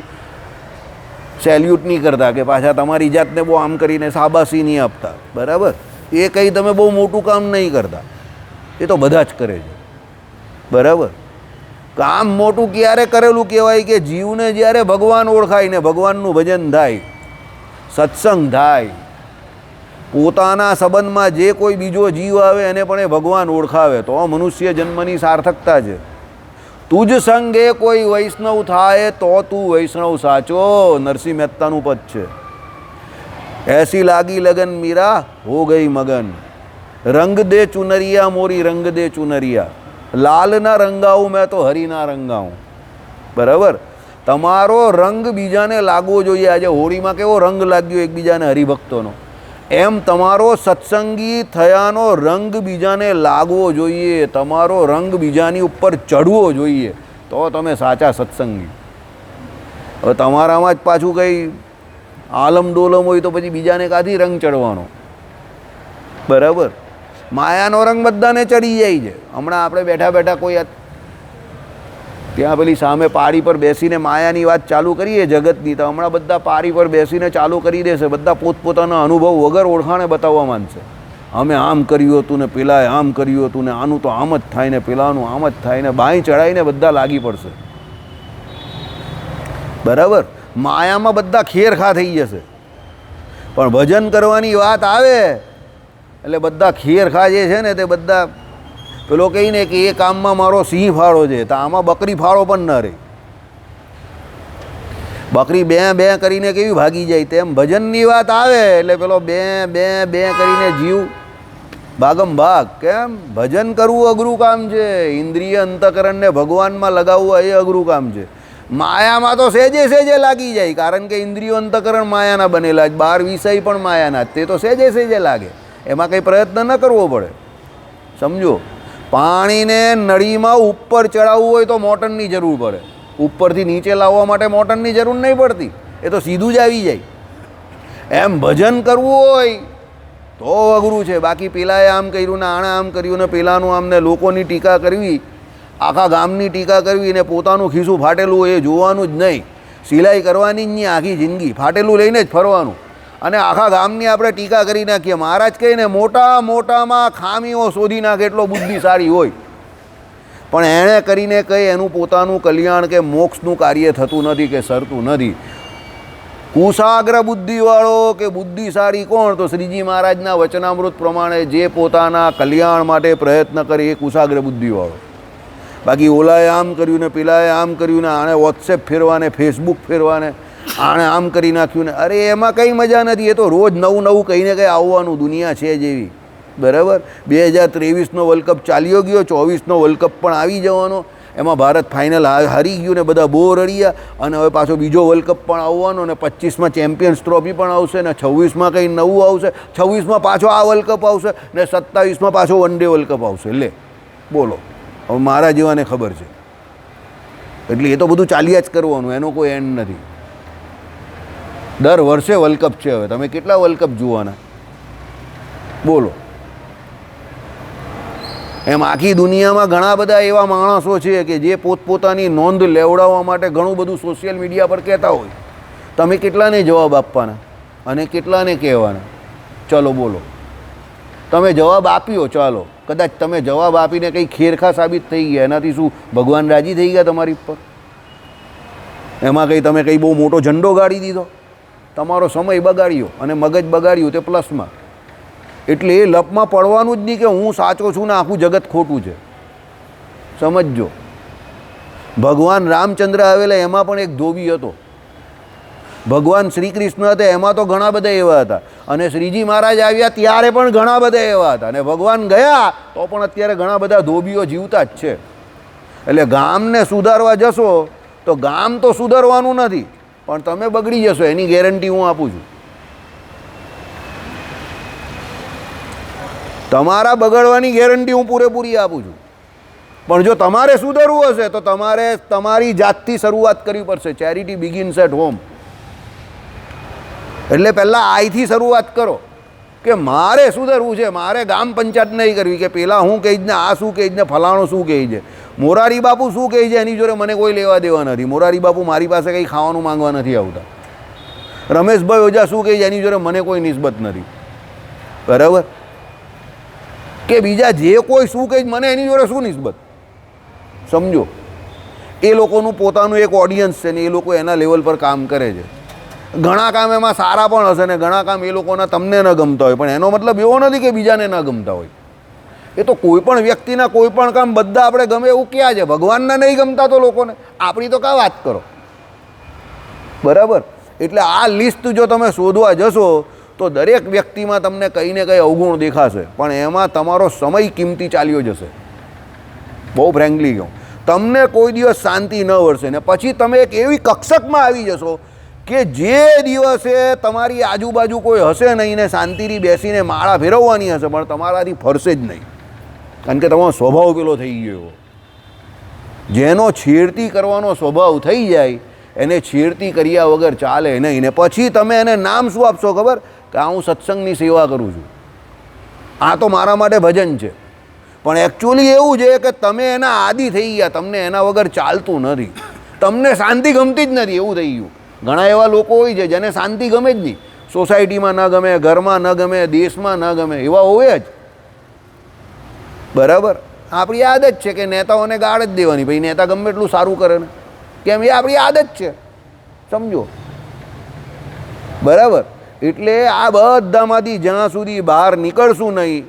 સેલ્યુટ નહીં કરતા કે પાછા તમારી જાતને બહુ આમ કરીને શાબાશી નહીં આપતા. બરાબર? એ કંઈ તમે બહુ મોટું કામ નહીં કરતા, એ તો બધા જ કરે છે. બરાબર? કામ મોટું ક્યારે કરેલું કહેવાય કે જીવને જ્યારે ભગવાન ઓળખાય ને ભગવાનનું ભજન થાય, સત્સંગ થાય, પોતાના સંબંધમાં જે કોઈ બીજો જીવ આવે એને પણ એ ભગવાન ઓળખાવે, તો મનુષ્ય જન્મની સાર્થકતા છે. તુજ સંગે કોઈ વૈષ્ણવ થાય તો તું વૈષ્ણવ સાચો, નરસિંહ મહેતાનું પદ છે. એસી લાગી લગન મીરા હો ગઈ મગન, રંગ દે ચુનરિયા મોરી રંગ દે ચુનરિયા, લાલ ના રંગાવું મેં તો હરી ના રંગાવું. બરાબર? તમારો રંગ બીજાને લાગવો જોઈએ. આજે હોળીમાં કેવો રંગ લાગ્યો એકબીજાને હરિભક્તોનો, એમ તમારો સત્સંગી થયાનો રંગ બીજાને લાગવો જોઈએ. તમારો રંગ બીજાની ઉપર ચડવો જોઈએ, તો તમે સાચા સત્સંગી. હવે તમારામાં જ પાછું કંઈ આલમ ડોલમ હોય તો પછી બીજાને કાથી રંગ ચડવાનો? બરાબર? માયાનો રંગ બધાને ચડી જાય છે. હમણાં આપણે બેઠા બેઠા કોઈ ત્યાં પેલી સામે પારી પર બેસીને માયાની વાત ચાલુ કરીએ જગતની, તો હમણાં બધા પારી પર બેસીને ચાલુ કરી દેશે. બધા પોતપોતાના અનુભવ વગર ઓળખાણે બતાવવા માંડશે. અમે આમ કર્યું હતું ને પેલાએ આમ કર્યું હતું ને આનું તો આમ જ થાય ને પેલાનું આમ જ થાય ને બાંય ચડાવીને બધા લાગી પડશે. બરાબર? માયામાં બધા ખેરખા થઈ જશે. પણ ભજન કરવાની વાત આવે એટલે બધા ખેરખા જે છે ને તે બધા પેલો કહીને કે એ કામમાં મારો સિંહ ફાળો છે, તો આમાં બકરી ફાળો પણ ન રહે. બકરી બે કરીને કેવી ભાગી જાય, તેમ ભજનની વાત આવે એટલે પેલો બે કરીને જીવ ભાગમ ભાગ. કેમ? ભજન કરવું અઘરું કામ છે. ઇન્દ્રિય અંતકરણને ભગવાનમાં લગાવવું એ અઘરું કામ છે. માયામાં તો સેજે લાગી જાય, કારણ કે ઇન્દ્રિયો અંતકરણ માયાના બનેલા જ, 12 વિષય પણ માયાના, તે તો સેજે લાગે. એમાં કંઈ પ્રયત્ન ન કરવો પડે. સમજો, પાણીને નળીમાં ઉપર ચડાવવું હોય તો મોટરની જરૂર પડે. ઉપરથી નીચે લાવવા માટે મોટરની જરૂર નહીં પડતી, એ તો સીધું જ આવી જાય. એમ ભજન કરવું હોય તો અઘરું છે. બાકી પેલાએ આમ કર્યું ને આણે આમ કર્યું ને પેલાનું આમને લોકોની ટીકા કરવી, આખા ગામની ટીકા કરવી ને પોતાનું ખિસ્સું ફાટેલું એ જોવાનું જ નહીં. સિલાઈ કરવાની જ નહીં આખી જિંદગી, ફાટેલું લઈને જ ફરવાનું અને આખા ગામની આપણે ટીકા કરી નાખીએ. મહારાજ કહીને મોટામાં ખામીઓ શોધી નાખે એટલો બુદ્ધિશાળી હોય, પણ એણે કરીને કંઈ એનું પોતાનું કલ્યાણ કે મોક્ષનું કાર્ય થતું નથી કે સરતું નથી. કુશાગ્ર બુદ્ધિવાળો કે બુદ્ધિશાળી કોણ? તો શ્રીજી મહારાજના વચનામૃત પ્રમાણે જે પોતાના કલ્યાણ માટે પ્રયત્ન કરે એ કુશાગ્ર બુદ્ધિવાળો. બાકી ઓલાએ આમ કર્યું ને પેલાએ આમ કર્યું ને આણે વોટ્સએપ ફેરવાને, ફેસબુક ફેરવાને, આણે આમ કરી નાખ્યું ને, અરે એમાં કંઈ મજા નથી. એ તો રોજ નવું નવું કંઈ ને કંઈ આવવાનું, દુનિયા છે જેવી. બરાબર. 2023નો વર્લ્ડ કપ ચાલ્યો ગયો, 24નો વર્લ્ડ કપ પણ આવી જવાનો. એમાં ભારત ફાઇનલ હારી ગયું ને બધા બહુ રડ્યા. અને હવે પાછો બીજો વર્લ્ડ કપ પણ આવવાનો ને 25માં ચેમ્પિયન્સ ટ્રોફી પણ આવશે ને 26માં કંઈ નવું આવશે, 26માં પાછો આ વર્લ્ડ કપ આવશે ને 27માં પાછો વન ડે વર્લ્ડ કપ આવશે. લે બોલો, હવે મારા જેવાને ખબર છે. એટલે એ તો બધું ચાલ્યા જ કરવાનું, એનો કોઈ એન્ડ નથી. દર વર્ષે વર્લ્ડ કપ છે. હવે તમે કેટલા વર્લ્ડ કપ જોવાના બોલો? એમ આખી દુનિયામાં ઘણા બધા એવા માણસો છે કે જે પોતપોતાની નોંધ લેવડાવવા માટે ઘણું બધું સોશિયલ મીડિયા પર કહેતા હોય. તમે કેટલાને જવાબ આપવાના અને કેટલાને કહેવાના? ચલો બોલો. તમે જવાબ આપ્યો, ચાલો કદાચ તમે જવાબ આપીને કંઈ ખેરખા સાબિત થઈ ગયા, એનાથી શું ભગવાન રાજી થઈ ગયા તમારી ઉપર? એમાં કંઈ તમે કંઈ બહુ મોટો ઝંડો ગાડી દીધો, તમારો સમય બગાડ્યો અને મગજ બગાડ્યું તે પ્લસમાં. એટલે એ લપમાં પડવાનું જ નહીં કે હું સાચો છું ને આખું જગત ખોટું છે. સમજજો, ભગવાન રામચંદ્ર આવેલા એમાં પણ એક ધોબી હતો, ભગવાન શ્રી કૃષ્ણ હતા એમાં તો ઘણા બધા એવા હતા, અને શ્રીજી મહારાજ આવ્યા ત્યારે પણ ઘણા બધા એવા હતા, અને ભગવાન ગયા તો પણ અત્યારે ઘણા બધા ધોબીઓ જીવતા જ છે. એટલે ગામને સુધારવા જશો તો ગામ તો સુધારવાનું નથી, પણ તમે બગડી જશો એની ગેરંટી હું આપું છું. તમારા બગડવાની ગેરંટી હું પૂરેપૂરી આપું છું. પણ જો તમારે સુધરવું હશે તો તમારે તમારી જાતથી શરૂઆત કરવી પડશે. Charity begins at home. એટલે પહેલાં આઈથી શરૂઆત કરો કે મારે સુધરવું છે, મારે ગામ પંચાયત નહીં કરવી કે પેલા હું કહી જ ને આ શું કહી જ ને ફલાણું શું કહી છે, મોરારી બાપુ શું કહી છે એની જોડે મને કોઈ લેવા દેવા નથી. મોરારી બાપુ મારી પાસે કંઈ ખાવાનું માંગવા નથી આવતા. રમેશભાઈ ઓઝા શું કહી છે એની જોડે મને કોઈ નિસ્બત નથી. બરાબર? કે બીજા જે કોઈ શું કહે મને એની જોડે શું નિસ્બત? સમજો, એ લોકોનું પોતાનું એક ઓડિયન્સ છે ને એ લોકો એના લેવલ પર કામ કરે છે. ઘણા કામ એમાં સારા પણ હશે ને ઘણા કામ એ લોકોના તમને ન ગમતા હોય, પણ એનો મતલબ એવો નથી કે બીજાને ન ગમતા હોય. એ તો કોઈ પણ વ્યક્તિના કોઈ પણ કામ બધા આપણે ગમે એવું ક્યાં છે? ભગવાનના નહીં ગમતા તો લોકોને આપણી તો કાં વાત કરો? બરાબર? એટલે આ લિસ્ટ જો તમે શોધવા જશો તો દરેક વ્યક્તિમાં તમને કંઈ ને કંઈ અવગુણ દેખાશે, પણ એમાં તમારો સમય કિંમતી ચાલ્યો જશે. બહુ ફ્રેન્કલી કહું, તમને કોઈ દિવસ શાંતિ ન વળશે ને પછી તમે એક એવી કક્ષકમાં આવી જશો કે જે દિવસે તમારી આજુબાજુ કોઈ હશે નહીં ને શાંતિથી બેસીને માળા ફેરવવાની હશે પણ તમારાથી ફરશે જ નહીં, કારણ કે તમારો સ્વભાવ પેલો થઈ ગયો. જેનો છેડતી કરવાનો સ્વભાવ થઈ જાય એને છેડતી કર્યા વગર ચાલે નહીં. ને પછી તમે એને નામ શું આપશો ખબર? કે હું સત્સંગની સેવા કરું છું, આ તો મારા માટે ભજન છે. પણ એકચ્યુઅલી એવું છે કે તમે એના આદિ થઈ ગયા, તમને એના વગર ચાલતું નથી, તમને શાંતિ ગમતી જ નથી એવું થઈ ગયું. ઘણા એવા લોકો હોય છે જેને શાંતિ ગમે જ નહીં, સોસાયટીમાં ન ગમે, ઘરમાં ન ગમે, દેશમાં ન ગમે, એવા હોય જ. બરાબર? આપણી આદત છે કે નેતાઓને ગાળ જ દેવાની, ભાઈ નેતા ગમે એટલું સારું કરે ને, કેમ? એ આપણી આદત છે. સમજો? બરાબર? એટલે આ બધામાંથી જ્યાં સુધી બહાર નીકળશું નહીં,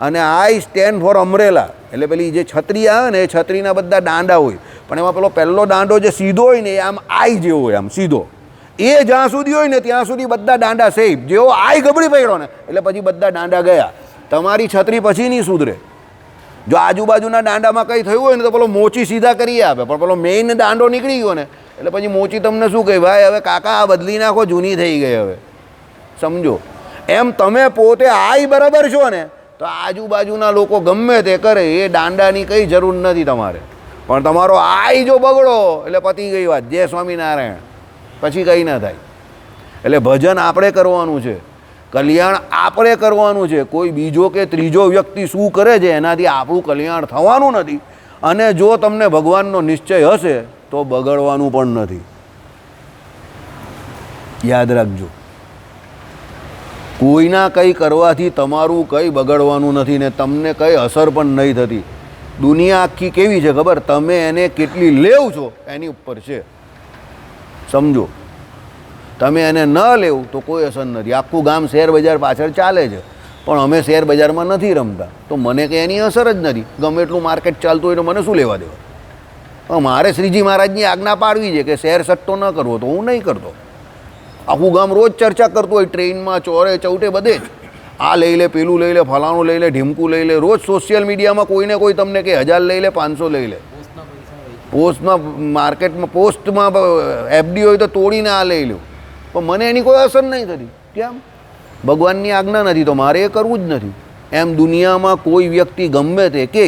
અને આઈ સ્ટેન્ડ ફોર અમરેલા, એટલે પેલી જે છત્રી આવે ને એ છત્રીના બધા દાંડા હોય, પણ એમાં પેલો પહેલો દાંડો જે સીધો હોય ને એ આમ આઈ જેવો હોય, આમ સીધો. એ જ્યાં સુધી હોય ને ત્યાં સુધી બધા દાંડા સેફ. જેવો આઈ ગબડી પડ્યો ને એટલે પછી બધા દાંડા ગયા. તમારી છત્રી પછી નહીં સુધરે. જો આજુબાજુના દાંડામાં કંઈ થયું હોય ને તો પેલો મોચી સીધા કરી આપે, પણ પેલો મેઇન દાંડો નીકળી ગયો ને એટલે પછી મોચી તમને શું કહે? ભાઈ હવે કાકા આ બદલી નાખો, જૂની થઈ ગઈ હવે. સમજો? એમ તમે પોતે આઈ બરાબર છો ને તો આજુબાજુના લોકો ગમે તે કરે એ દાંડાની કંઈ જરૂર નથી તમારે. પણ તમારો આઈ જો બગડો એટલે પતી ગઈ વાત, જય સ્વામિનારાયણ, પછી કંઈ ના થાય. એટલે ભજન આપણે કરવાનું છે, કલ્યાણ આપણે કરવાનું છે. કોઈ બીજો કે ત્રીજો વ્યક્તિ શું કરે છે એનાથી આપણું કલ્યાણ થવાનું નથી. અને જો તમને ભગવાનનો નિશ્ચય હશે તો બગડવાનું પણ નથી. યાદ રાખજો, કોઈના કંઈ કરવાથી તમારું કંઈ બગડવાનું નથી ને તમને કંઈ અસર પણ નહીં થતી. દુનિયા આખી કેવી છે ખબર? તમે એને કેટલી લેવ છો એની ઉપર છે. સમજો, તમે એને ન લેવ તો કોઈ અસર નથી. આખું ગામ શેર બજાર પાછળ ચાલે છે, પણ અમે શેર બજારમાં નથી રમતા, તો મને કંઈ એની અસર જ નથી. ગમે એટલું માર્કેટ ચાલતું હોય તો મને શું લેવા દેવા? મારે શ્રીજી મહારાજની આજ્ઞા પાડવી છે કે શેર સટ્ટો ન કરવો, તો હું નહીં કરતો. આખું ગામ રોજ ચર્ચા કરતું હોય, ટ્રેનમાં, ચોરે ચૌટે બધે જ, આ લઈ લે, પેલું લઈ લે, ફલાણું લઈ લે, ઢીમકું લઈ લે. રોજ સોશિયલ મીડિયામાં કોઈને કોઈ તમને કે 1000 લઈ લે, 500 લઈ લે. પોસ્ટમાં, માર્કેટમાં, પોસ્ટમાં એફડી હોય તો તોડીને આ લઈ લો, પણ મને એની કોઈ અસર નહીં થતી. કેમ? ભગવાનની આજ્ઞા નથી તો મારે એ કરવું જ નથી. એમ દુનિયામાં કોઈ વ્યક્તિ ગમે તે કે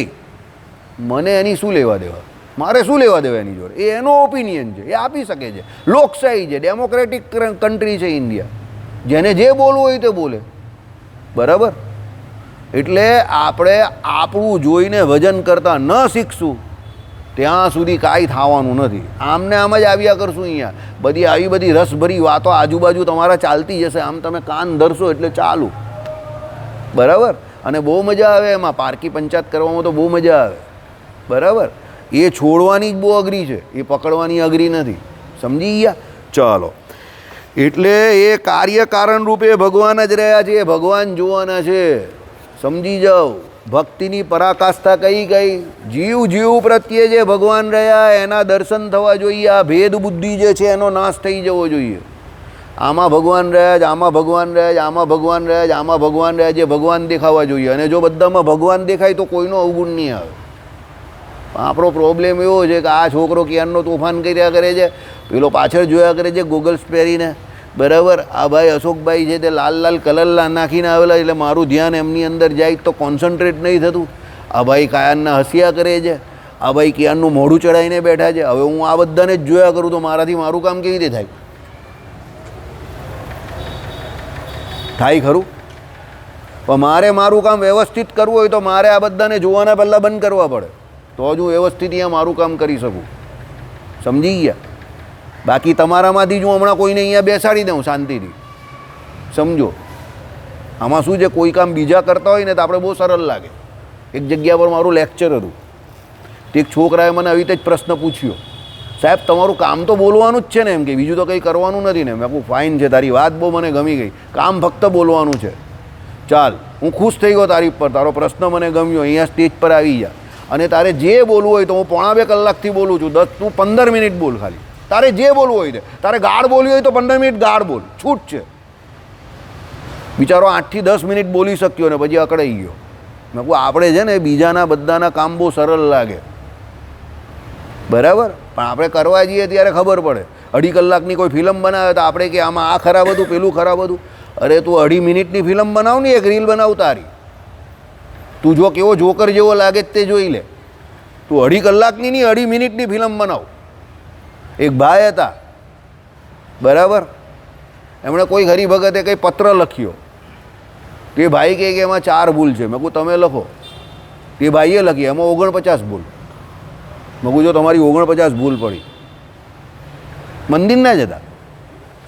મને એની શું લેવા દેવા? મારે શું લેવા દેવા એની જોડે? એ એનો ઓપિનિયન છે, એ આપી શકે છે. લોકશાહી છે, ડેમોક્રેટિક કન્ટ્રી છે ઇન્ડિયા. જેને જે બોલવું હોય તે બોલે, બરાબર? એટલે આપણે આપણું જોઈને ભજન કરતાં ન શીખશું ત્યાં સુધી કાંઈ થવાનું નથી. આમને આમ જ આવ્યા કરશું. અહીંયા બધી આવી બધી રસભરી વાતો આજુબાજુ તમારા ચાલતી જશે. આમ તમે કાન ધરશો એટલે ચાલુ, બરાબર? અને બહુ મજા આવે એમાં. પારકી પંચાયત કરવામાં તો બહુ મજા આવે, બરાબર? એ છોડવાની જ બહુ અઘરી છે, એ પકડવાની અઘરી નથી. સમજી ગયા? ચાલો, એટલે એ કાર્ય કારણ રૂપે ભગવાન જ રહ્યા છે, એ ભગવાન જોવાના છે. સમજી જાઓ. ભક્તિની પરાકાષ્ઠા કઈ ગઈ? જીવ જીવ પ્રત્યે જે ભગવાન રહ્યા એના દર્શન થવા જોઈએ. આ ભેદ બુદ્ધિ જે છે એનો નાશ થઈ જવો જોઈએ. આમાં ભગવાન રહ્યા જ, આમાં ભગવાન રહ્યા જ, આમાં ભગવાન રહ્યા જ, આમાં ભગવાન રહ્યા, જે ભગવાન દેખાવા જોઈએ. અને જો બધામાં ભગવાન દેખાય તો કોઈનો અવગુણ નહીં આવે. આપણો પ્રોબ્લેમ એવો છે કે આ છોકરો ક્યારનો તોફાન કર્યા કરે છે, પેલો પાછળ જોયા કરે છે ગોગલ્સ પહેરીને, બરાબર? આ ભાઈ અશોકભાઈ છે તે લાલ લાલ કલર નાખીને આવેલા, એટલે મારું ધ્યાન એમની અંદર જાય તો કોન્સન્ટ્રેટ નહીં થતું. આ ભાઈ કાયરના હસ્યા કરે છે, આ ભાઈ ક્યારનું મોઢું ચડાવીને બેઠા છે. હવે હું આ બધાને જ જોયા કરું તો મારાથી મારું કામ કેવી રીતે થાય? થાય ખરું? પણ મારે મારું કામ વ્યવસ્થિત કરવું હોય તો મારે આ બધાને જોવાના પહેલાં બંધ કરવા પડે, તો જ હું વ્યવસ્થિત અહીંયા મારું કામ કરી શકું. સમજી ગયા? બાકી તમારામાંથી જ હું હમણાં કોઈને અહીંયા બેસાડી દઉં શાંતિથી. સમજો, આમાં શું છે, કોઈ કામ બીજા કરતા હોય ને તો આપણે બહુ સરળ લાગે. એક જગ્યા પર મારું લેક્ચર હતું, એક છોકરાએ મને આવી રીતે જ પ્રશ્ન પૂછ્યો, સાહેબ તમારું કામ તો બોલવાનું જ છે ને, એમ કે બીજું તો કંઈ કરવાનું નથી ને. મેં કહું ફાઇન છે, તારી વાત બહુ મને ગમી ગઈ, કામ ફક્ત બોલવાનું છે. ચાલ, હું ખુશ થઈ ગયો તારી પર, તારો પ્રશ્ન મને ગમ્યો, અહીંયા સ્ટેજ પર આવી જા. અને તારે જે બોલવું હોય તો હું 1.5 કલાકથી બોલું છું, તું 15 મિનિટ બોલ ખાલી. તારે જે બોલવું હોય તે, તારે ગાળ બોલવી હોય તો 15 મિનિટ ગાળ બોલ, છૂટ છે. બિચારો 8 થી 10 મિનિટ બોલી શક્યો ને પછી અકળાઈ ગયો. મેં કહું આપણે છે ને બીજાના બધાના કામ બહુ સરળ લાગે, બરાબર? પણ આપણે કરવા જઈએ ત્યારે ખબર પડે. 2.5 કલાકની કોઈ ફિલ્મ બનાવે તો આપણે કે આમાં આ ખરાબ હતું, પેલું ખરાબ હતું. અરે તું 2.5 મિનિટની ફિલ્મ બનાવ ને, એક રીલ બનાવ તારી. તું જો કેવો જોકર જેવો લાગે તે જોઈ લે. તું 2.5 કલાકની નહીં, 2.5 મિનિટની ફિલ્મ બનાવ. એક ભાઈ હતા, બરાબર? એમણે કોઈ હરિભગતે કંઈ પત્ર લખ્યો, તે ભાઈ કહે કે એમાં 4 ભૂલ છે. મેં કહું તમે લખો. તે ભાઈએ લખી, એમાં 49 ભૂલ. મેં કહું જો તમારી 49 ભૂલ પડી, મંદિર ના જતા.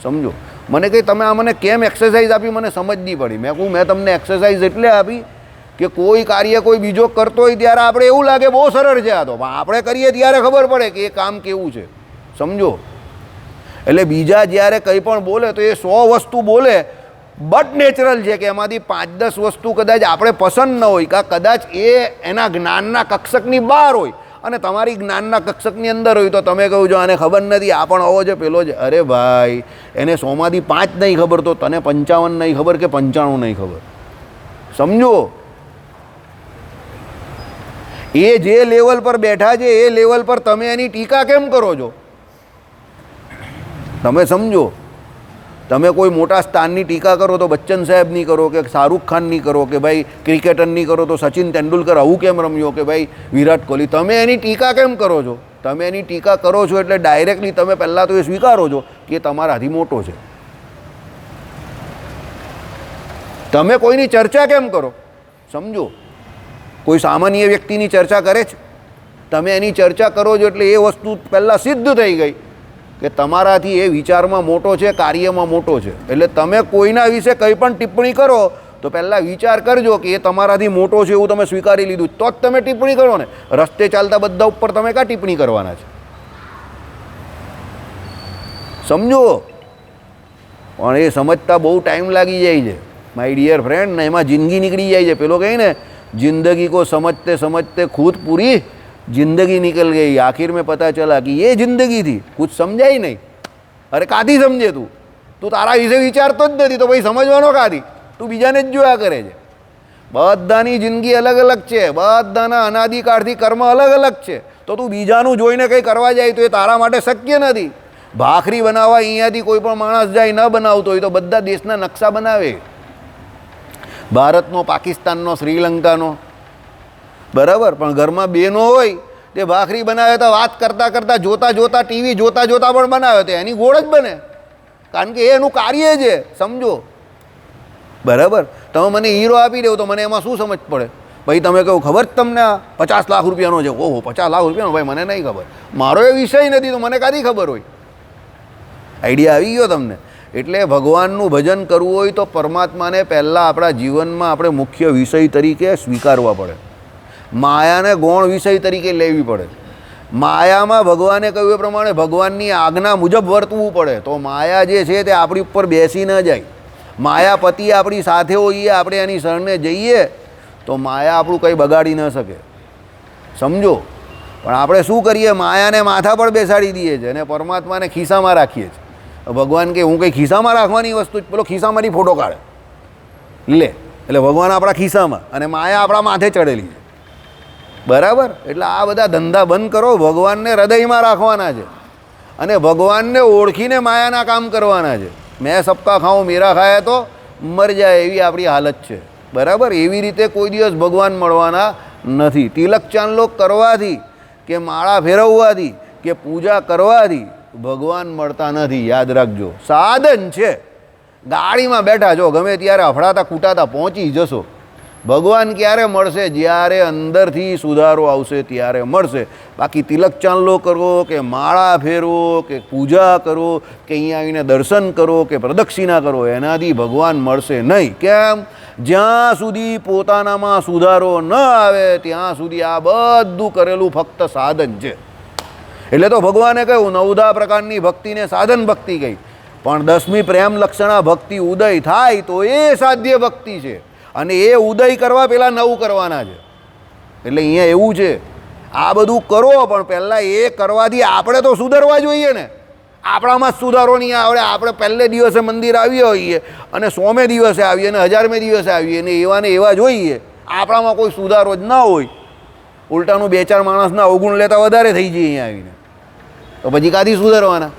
સમજો, મને કહે તમે આ મને કેમ એક્સરસાઇઝ આપી, મને સમજ નહીં પડી. મેં કહું મેં તમને એક્સરસાઇઝ એટલે આપી કે કોઈ કાર્ય કોઈ બીજો કરતો હોય ત્યારે આપણે એવું લાગે બહુ સરળ છે આ તો, પણ આપણે કરીએ ત્યારે ખબર પડે કે એ કામ કેવું છે. સમજો, એટલે બીજા જ્યારે કંઈ પણ બોલે તો એ 100 વસ્તુ બોલે, બટ નેચરલ છે કે એમાંથી 5-10 વસ્તુ કદાચ આપણે પસંદ ન હોય, કાં કદાચ એ એના જ્ઞાનના કક્ષકની બહાર હોય અને તમારી જ્ઞાનના કક્ષકની અંદર હોય, તો તમે કહો છો આને ખબર નથી, આ પણ આવો છે, પેલો છે. અરે ભાઈ, એને 100માંથી 5 નહીં ખબર તો તને 55 નહીં ખબર કે 95 નહીં ખબર. સમજો, એ જે લેવલ પર બેઠા છે એ લેવલ પર તમે એની ટીકા કેમ કરો છો? તમે સમજો, તમે કોઈ મોટા સ્થાનની ટીકા કરો તો બચ્ચન સાહેબની કરો કે શાહરૂખ ખાનની કરો કે ભાઈ ક્રિકેટરની કરો તો સચિન તેંડુલકર આવું કેમ રમ્યો કે ભાઈ વિરાટ કોહલી. તમે એની ટીકા કેમ કરો છો? તમે એની ટીકા કરો છો એટલે ડાયરેક્ટલી તમે પહેલાં તો એ સ્વીકારો છો કે એ તમારાથી મોટો છે. તમે કોઈની ચર્ચા કેમ કરો? સમજો, કોઈ સામાન્ય વ્યક્તિની ચર્ચા કરે છે, તમે એની ચર્ચા કરો છો એટલે એ વસ્તુ પહેલાં સિદ્ધ થઈ ગઈ કે તમારાથી એ વિચારમાં મોટો છે, કાર્યમાં મોટો છે. એટલે તમે કોઈના વિશે કંઈ પણ ટિપ્પણી કરો તો પહેલાં વિચાર કરજો કે એ તમારાથી મોટો છે એવું તમે સ્વીકારી લીધું તો જ તમે ટિપ્પણી કરો ને. રસ્તે ચાલતા બધા ઉપર તમે કાં ટિપ્પણી કરવાના છે? સમજો, પણ એ સમજતા બહુ ટાઈમ લાગી જાય છે માય ડિયર ફ્રેન્ડ, ને એમાં જિંદગી નીકળી જાય છે. પેલો કહે ને, જિંદગી કો સમજતે સમજતે ખુદ પૂરી जिंदगी निकल गई, आखिर में पता चला कि ये जिंदगी थी, कुछ समझा ही नहीं. अरे કાથી સમજે તું? તું તારા વિશે વિચારતો જ નથી તો ભાઈ સમજવાનો કાથી? તું બીજાને જ જોયા કરે છે. બધાની જિંદગી અલગ અલગ છે, બધાના અનાદિકાળથી કર્મ અલગ અલગ છે. તો તું બીજાનું જોઈને કંઈ કરવા જાય તો એ તારા માટે શક્ય નથી. ભાખરી બનાવવા અહીંયાથી કોઈ પણ માણસ જાય ન બનાવતો હોય તો બધા દેશના નકશા બનાવે, ભારતનો, પાકિસ્તાનનો, શ્રીલંકાનો, બરાબર. પણ ઘરમાં બેનો હોય તે ભાખરી બનાવે તો વાત કરતાં કરતાં, જોતાં જોતાં, ટીવી જોતાં જોતાં પણ બનાવે તો એની ગોળ જ બને, કારણ કે એનું કાર્ય છે. સમજો, બરાબર. તમે મને હીરો આપી દો તો મને એમાં શું સમજ પડે? ભાઈ તમે કહો ખબર જ તમને આ 50 લાખ રૂપિયાનો છે. ઓહો, 50 લાખ રૂપિયાનો? ભાઈ મને નહીં ખબર, મારો એ વિષય નથી તો મને કાથી ખબર હોય? આઈડિયા આવી ગયો તમને? એટલે ભગવાનનું ભજન કરવું હોય તો પરમાત્માને પહેલાં આપણા જીવનમાં આપણે મુખ્ય વિષય તરીકે સ્વીકારવા પડે. માયાને ગૌણ વિષય તરીકે લેવી પડે. માયામાં ભગવાને કહ્યું એ પ્રમાણે ભગવાનની આજ્ઞા મુજબ વર્તવું પડે. તો માયા જે છે તે આપણી ઉપર બેસી ન જાય. માયાપતિ આપણી સાથે હોઈએ, આપણે એની શરણે જઈએ તો માયા આપણું કંઈ બગાડી ન શકે. સમજો, પણ આપણે શું કરીએ? માયાને માથા પર બેસાડી દઈએ છીએ અને પરમાત્માને ખિસ્સામાં રાખીએ છીએ. ભગવાન કે હું કંઈ ખિસ્સામાં રાખવાની વસ્તુ, પેલો ખિસ્સામાંથી ફોટો કાઢે લે, એટલે ભગવાન આપણા ખિસ્સામાં અને માયા આપણા માથે ચડેલી છે, બરાબર. એટલે આ બધા ધંધા બંધ કરો. ભગવાનને હૃદયમાં રાખવાના છે અને ભગવાનને ઓળખીને માયાના કામ કરવાના છે. મેં સબકા ખાઉં મેરા ખાયા તો મર જાય એવી આપણી હાલત છે, બરાબર. એવી રીતે કોઈ દિવસ ભગવાન મળવાના નથી. તિલક ચાંદલો કરવાથી કે માળા ફેરવવાથી કે પૂજા કરવાથી ભગવાન મળતા નથી, યાદ રાખજો. સાધન છે. ગાડીમાં બેઠા છો, ગમે ત્યારે અફડાતા કૂટાતા પહોંચી જશો. ભગવાન ક્યારે મળશે? જ્યારે અંદરથી સુધારો આવશે ત્યારે મળશે. બાકી તિલક ચાંદલો કરવો કે માળા ફેરવો કે પૂજા કરો કે અહીંયા આવીને દર્શન કરો કે પ્રદક્ષિણા કરો, એનાથી ભગવાન મળશે નહીં. કેમ? જ્યાં સુધી પોતાનામાં સુધારો ન આવે ત્યાં સુધી આ બધું કરેલું ફક્ત સાધન છે. એટલે તો ભગવાને કહ્યું 9 પ્રકારની ભક્તિને સાધન ભક્તિ કહી, પણ 10મી પ્રેમ લક્ષણા ભક્તિ ઉદય થાય તો એ સાધ્ય ભક્તિ છે. અને એ ઉદય કરવા પહેલાં 9 કરવાના છે. એટલે અહીંયા એવું છે, આ બધું કરો પણ પહેલાં એ કરવાથી આપણે તો સુધરવા જોઈએ ને. આપણામાં જ સુધારો નહીં આવડે. આપણે પહેલે દિવસે મંદિર આવીએ હોઈએ અને 100મે દિવસે આવીએ અને 1000મે દિવસે આવીએ ને એવા જોઈએ, આપણામાં કોઈ સુધારો જ ના હોય. ઉલટાનું 2-4 માણસના અવગુણ લેતા વધારે થઈ જઈએ અહીંયા આવીને, તો પછી કાથી સુધરવાના?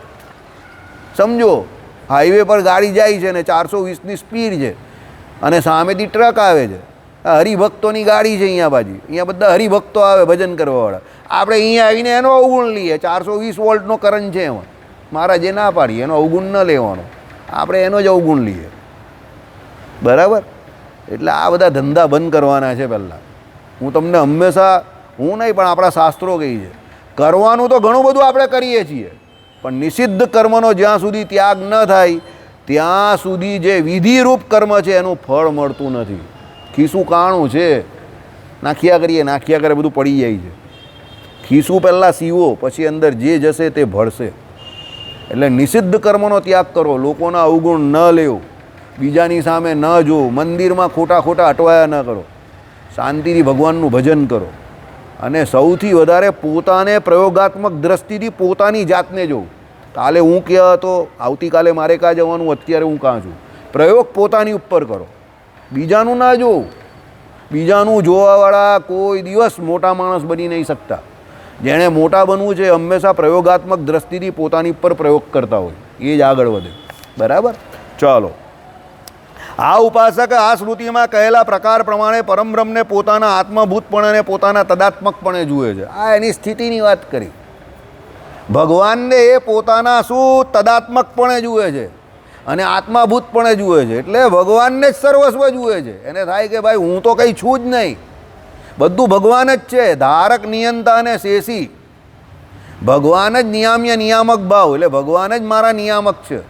સમજો, હાઈવે પર ગાડી જાય છે ને 420ની સ્પીડ છે અને સામેથી ટ્રક આવે છે. આ હરિભક્તોની ગાડી છે. અહીંયા બાજુ અહીંયા બધા હરિભક્તો આવે ભજન કરવાવાળા. આપણે અહીંયા આવીને એનો અવગુણ લઈએ. 420 વોલ્ટનો કરંટ છે એમાં. મહારાજે ના પાડીએ એનો અવગુણ ન લેવાનો, આપણે એનો જ અવગુણ લઈએ, બરાબર. એટલે આ બધા ધંધા બંધ કરવાના છે પહેલાં. હું તમને હંમેશા, હું નહીં પણ આપણા શાસ્ત્રો કહી છે, કરવાનું તો ઘણું બધું આપણે કરીએ છીએ, પણ નિષિદ્ધ કર્મનો જ્યાં સુધી ત્યાગ ન થાય ત્યાં સુધી જે વિધિરૂપ કર્મ છે એનું ફળ મળતું નથી. ખીસું કાણું છે, નાખ્યા કરે બધું પડી જાય છે. ખીસું પહેલાં સીવો, પછી અંદર જે જશે તે ભળશે. એટલે નિષિદ્ધ કર્મનો ત્યાગ કરો, લોકોના અવગુણ ન લેવો, બીજાની સામે ન જો, મંદિરમાં ખોટા અટવાયા ન કરો, શાંતિથી ભગવાનનું ભજન કરો અને સૌથી વધારે પોતાને પ્રયોગાત્મક દ્રષ્ટિથી પોતાની જાતને જોઉં. કાલે હું ક્યાં હતો, આવતીકાલે મારે કાં જવાનું, અત્યારે હું કાં છું. પ્રયોગ પોતાની ઉપર કરો, બીજાનું ના જોવું. બીજાનું જોવાવાળા કોઈ દિવસ મોટા માણસ બની નહીં શકતા. જેણે મોટા બનવું છે હંમેશા પ્રયોગાત્મક દ્રષ્ટિથી પોતાની ઉપર પ્રયોગ કરતા હોય, એ જ આગળ વધે, બરાબર. ચાલો, આ ઉપાસક આ સ્મૃતિમાં કહેલા પ્રકાર પ્રમાણે પરમબ્રહ્મને પોતાના આત્મભૂતપણે પોતાના તદાત્મકપણે જુએ છે. આ એની સ્થિતિની વાત કરી. ભગવાનને એ પોતાના શું તદાત્મકપણે જુએ છે અને આત્માભૂતપણે જુએ છે. એટલે ભગવાનને જ સર્વસ્વ જુએ છે. એને થાય કે ભાઈ હું તો કંઈ છું જ નહીં, બધું ભગવાન જ છે. ધારક, નિયંતા અને શેષી ભગવાન જ નિયામ્ય નિયામક ભાવ. એટલે ભગવાન જ મારા નિયામક છે.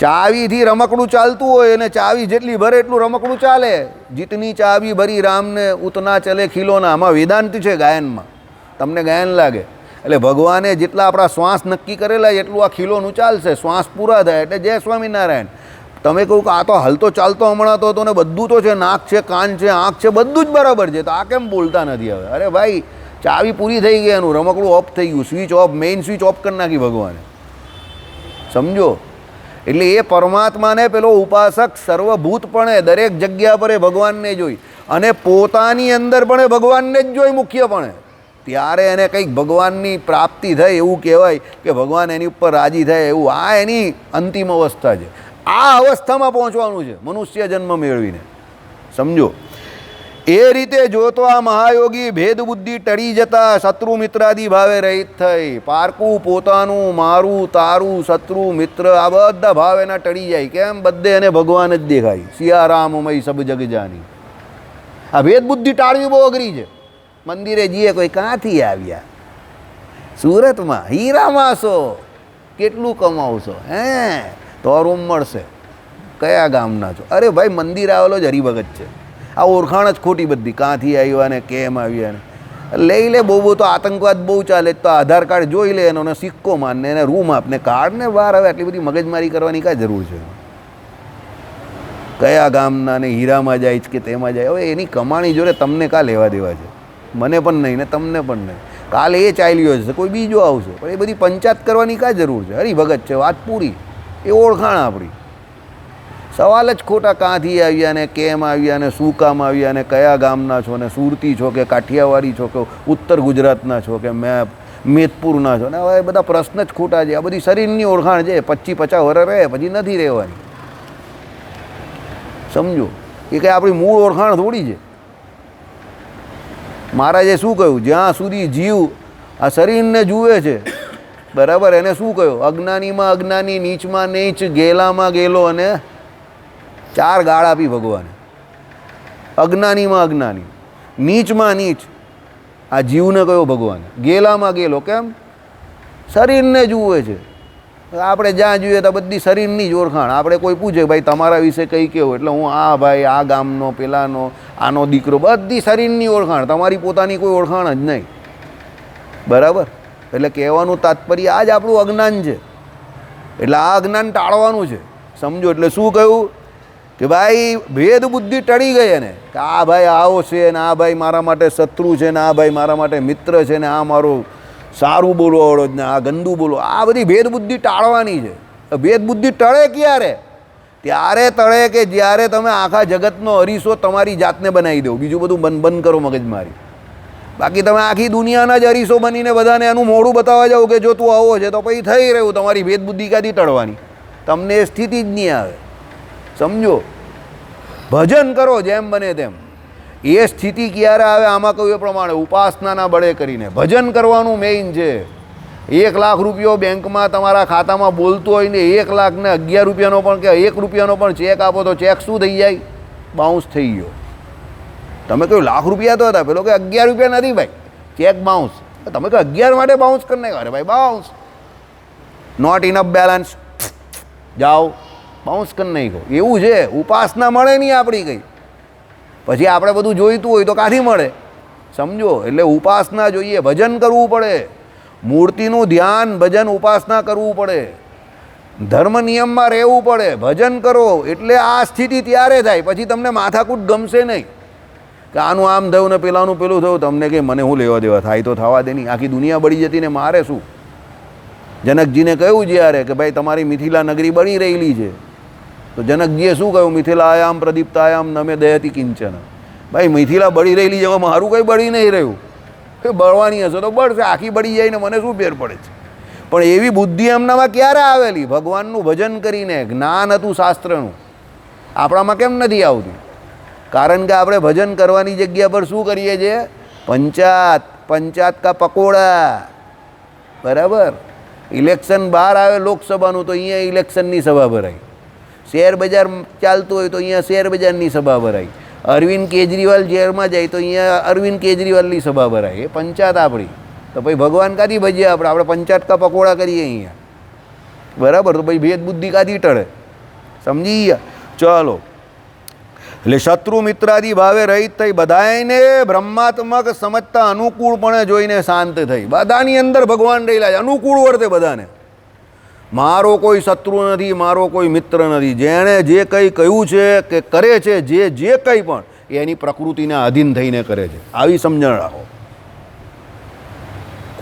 ચાવીથી રમકડું ચાલતું હોય અને ચાવી જેટલી ભરે એટલું રમકડું ચાલે. જીતની ચાવી ભરી રામને ઉતના ચલે ખીલોના. આમાં વેદાંત છે ગાયનમાં, તમને ગાયન લાગે. એટલે ભગવાને જેટલા આપણા શ્વાસ નક્કી કરેલા એટલું આ ખીલોનું ચાલશે. શ્વાસ પૂરા થાય એટલે જય સ્વામિનારાયણ. તમે કહું કે આ તો હાલતો ચાલતો હમણાં તો ને બધું તો છે, નાક છે, કાન છે, આંખ છે, બધું જ બરાબર છે, તો આ કેમ બોલતા નથી હવે? અરે ભાઈ, ચાવી પૂરી થઈ ગઈ, એનું રમકડું ઓફ થઈ ગયું, switch off, main switch off કરી નાખી ભગવાને. સમજો? એટલે એ પરમાત્માને પેલો ઉપાસક સર્વભૂતપણે દરેક જગ્યા પર એ ભગવાનને જોઈ અને પોતાની અંદર પણ એ ભગવાનને જ જોઈ મુખ્યપણે. ત્યારે એને કંઈક ભગવાનની પ્રાપ્તિ થાય એવું કહેવાય કે ભગવાન એની ઉપર રાજી થાય એવું. આ એની અંતિમ અવસ્થા છે. આ અવસ્થામાં પહોંચવાનું છે મનુષ્ય જન્મ મેળવીને. સમજો? એ રીતે જોતો આ મહાયોગી ભેદ બુદ્ધિ ટળી જતા શત્રુ મિત્રાદિ ભાવે રહિત થઈ. પારકું, પોતાનું, મારું, તારું, શત્રુ, મિત્ર, આ બધા ભાવ એના ટળી જાય. કેમ? બધે એને ભગવાન જ દેખાય. સિયારામમય સબ જગ જાની. આ ભેદ બુદ્ધિ ટાળવી બહુ અઘરી છે. મંદિરે જઈએ, કોઈ ક્યાંથી આવ્યા? સુરતમાં હીરામાં છો, કેટલું કમાવશો? તો રૂમ મળશે. કયા ગામના છો? અરે ભાઈ, મંદિર આવેલો જ હરિભગત છે. આ ઓળખાણ જ ખોટી બધી. ક્યાંથી આવ્યા ને કેમ આવ્યા ને લઈ લે. બહુ તો આતંકવાદ બહુ ચાલે, તો આધાર કાર્ડ જોઈ લે એનો સિક્કો માનને એને રૂમ આપને કાર્ડ ને બહાર આવે. આટલી બધી મગજમારી કરવાની કાંઈ જરૂર છે? કયા ગામના ને હીરામાં જાય કે તેમાં જાય? હવે એની કમાણી જોડે તમને કાં લેવા દેવા છે? મને પણ નહીં ને તમને પણ નહીં. કાલે એ ચાલ્યો છે, કોઈ બીજો આવશે, પણ એ બધી પંચાયત કરવાની કાંઈ જરૂર છે? હરિભગત છે, વાત પૂરી. એ ઓળખાણ આપણી. સવાલ જ ખોટા. ક્યાંથી આવ્યા ને કેમ આવ્યા ને શું કામ આવ્યા ને કયા ગામના છો ને સુરતી છો કે કાઠિયાવાડી છો કે ઉત્તર ગુજરાતના છો કે મેદપુરના છો ને? હવે એ બધા પ્રશ્ન જ ખોટા છે. આ બધી શરીરની ઓળખાણ છે. 25-50 વર્ષ રહે પછી નથી રહેવાની. સમજો? એ કંઈ આપણી મૂળ ઓળખાણ થોડી છે. મહારાજે શું કહ્યું? જ્યાં સુધી જીવ આ શરીરને જુએ છે, બરાબર, એને શું કહ્યું? અજ્ઞાનીમાં અજ્ઞાની, નીચમાં નીચ, ગેલામાં ગેલો, અને 4 ગાળ આપી ભગવાને. અજ્ઞાનીમાં અજ્ઞાની, નીચમાં નીચ, આ જીવને કહ્યો ભગવાન. ગેલામાં ગેલો, કેમ? શરીરને જુએ છે. આપણે જ્યાં જોઈએ તો બધી શરીરની જ ઓળખાણ. આપણે કોઈ પૂછે ભાઈ તમારા વિશે કંઈ કેવું, એટલે હું આ ભાઈ આ ગામનો, પેલાનો, આનો દીકરો, બધી શરીરની ઓળખાણ. તમારી પોતાની કોઈ ઓળખાણ જ નહીં. બરાબર? એટલે કહેવાનું તાત્પર્ય આ જ આપણું અજ્ઞાન છે. એટલે આ અજ્ઞાન ટાળવાનું છે. સમજો? એટલે શું કહ્યું કે ભાઈ ભેદ બુદ્ધિ ટળી ગઈ એને, કે આ ભાઈ આવો છે ને આ ભાઈ મારા માટે શત્રુ છે ને આ ભાઈ મારા માટે મિત્ર છે ને આ મારું સારું બોલવાવાળો જ ને આ ગંદુ બોલો. આ બધી ભેદ બુદ્ધિ ટાળવાની છે. ભેદ બુદ્ધિ ટળે ક્યારે? ત્યારે ટળે કે જ્યારે તમે આખા જગતનો અરીસો તમારી જાતને બનાવી દો. બીજું બધું બંધ કરો મગજમારી. બાકી તમે આખી દુનિયાના જ અરીસો બનીને બધાને એનું મોઢું બતાવવા જાઓ કે જો તું આવો છે, તો પછી થઈ રહ્યું. તમારી ભેદ બુદ્ધિ ક્યાંથી ટળવાની? તમને એ સ્થિતિ જ નહીં આવે. સમજો? ભજન કરો જેમ બને તેમ. એ સ્થિતિ ક્યારે આવે? આમાં કહ્યું એ પ્રમાણે ઉપાસનાના બળે કરીને ભજન કરવાનું મેઇન છે. 1 લાખ રૂપિયો બેંકમાં તમારા ખાતામાં બોલતો હોય ને 1 લાખ ને 11 રૂપિયાનો પણ કે 1 રૂપિયાનો પણ ચેક આપો તો ચેક શું થઈ જાય? બાઉન્સ થઈ ગયો. તમે કહ્યું લાખ રૂપિયા તો હતા, પેલો કે 11 રૂપિયા નથી ભાઈ, ચેક બાઉન્સ. તમે કહો 11 માટે બાઉન્સ કરી નાખ્યો. અરે ભાઈ બાઉન્સ, નોટ ઇનફ બેલેન્સ, જાઓ બાઉન્સ કરી નાખ્યો. એવું છે. ઉપાસના મળે નહીં આપણી કંઈ. પછી આપણે બધું જોઈતું હોય તો કાંથી મળે? સમજો? એટલે ઉપાસના જોઈએ. ભજન કરવું પડે. મૂર્તિનું ધ્યાન, ભજન, ઉપાસના કરવું પડે. ધર્મ નિયમમાં રહેવું પડે. ભજન કરો એટલે આ સ્થિતિ ત્યારે થાય. પછી તમને માથાકૂટ ગમશે નહીં કે આનું આમ થયું ને પેલાનું પેલું થયું. તમને કે મને હું લેવા દેવા, થાય તો થવા દે નહીં. આખી દુનિયા બળી જતી ને મારે શું? જનકજીને કહ્યું જ્યારે કે ભાઈ તમારી મિથિલા નગરી બળી રહેલી છે, તો જનકજીએ શું કહ્યું? મિથિલાયામ પ્રદીપ્તાયામ નમે દયતી કિંચન. ભાઈ મિથિલા બળી રહેલી છે, મારું કંઈ બળી નહીં રહ્યું. એ બળવાની હશે તો બળશે, આખી બળી જાય ને મને શું ફેર પડે છે? પણ એવી બુદ્ધિ એમનામાં ક્યારે આવેલી? ભગવાનનું ભજન કરીને. જ્ઞાન હતું શાસ્ત્રનું, આપણામાં કેમ નથી આવતું? કારણ કે આપણે ભજન કરવાની જગ્યા પર શું કરીએ છીએ? પંચાત કા પકોડા. બરાબર. ઇલેક્શન બહાર આવે લોકસભાનું તો અહીંયા ઇલેક્શનની સભા ભરાય. શેર બજાર ચાલતું હોય તો અહીંયા શેર બજારની સભા ભરાય. અરવિંદ કેજરીવાલ જેલમાં જાય તો અહીંયા અરવિંદ કેજરીવાલની સભા ભરાય. એ પંચાયત આપણી. તો પછી ભગવાન કાથી ભજીએ? આપણે પંચાયત કા પકોડા કરીએ અહીંયા. બરાબર. તો પછી ભેદ બુદ્ધિ કાથી ટળે? સમજી ગયા? ચાલો. એટલે શત્રુ મિત્રાદિ ભાવે રહિત થઈ બધાને બ્રહ્માત્મક સમજતા અનુકૂળપણે જોઈને શાંત થઈ. બધાની અંદર ભગવાન રહેલા છે, અનુકૂળ વર્તે બધાને. મારો કોઈ શત્રુ નથી, મારો કોઈ મિત્ર નથી. જેણે જે કંઈ કહ્યું છે કે કરે છે, જે કંઈ પણ એની પ્રકૃતિના અધીન થઈને કરે છે. આવી સમજણ રાખો.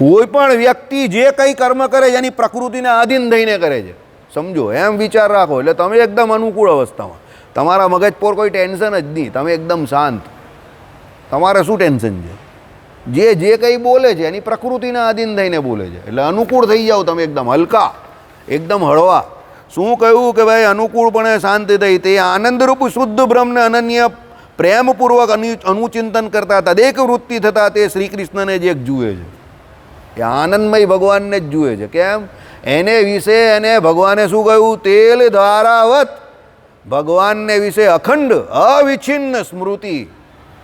કોઈ પણ વ્યક્તિ જે કંઈ કર્મ કરે છે એની પ્રકૃતિના અધીન થઈને કરે છે. સમજો, એમ વિચાર રાખો. એટલે તમે એકદમ અનુકૂળ અવસ્થામાં, તમારા મગજ પર કોઈ ટેન્શન જ નહીં, તમે એકદમ શાંત. તમારે શું ટેન્શન છે? જે કંઈ બોલે છે એની પ્રકૃતિના અધીન થઈને બોલે છે. એટલે અનુકૂળ થઈ જાઓ તમે, એકદમ હલકા, એકદમ હળવા. શું કહ્યું કે ભાઈ અનુકૂળપણે શાંત થઈ તે આનંદરૂપ શુદ્ધ બ્રહ્મને અનન્ય પ્રેમપૂર્વક અનુચિંતન કરતા તદેક વૃત્તિ થતા તે શ્રી કૃષ્ણને જે જુએ છે, એ આનંદમય ભગવાનને જ જુએ છે. કેમ? એને વિશે એને ભગવાને શું કહ્યું? તેલ ધારાવત ભગવાનને વિશે અખંડ અવિચ્છિન્ન સ્મૃતિ,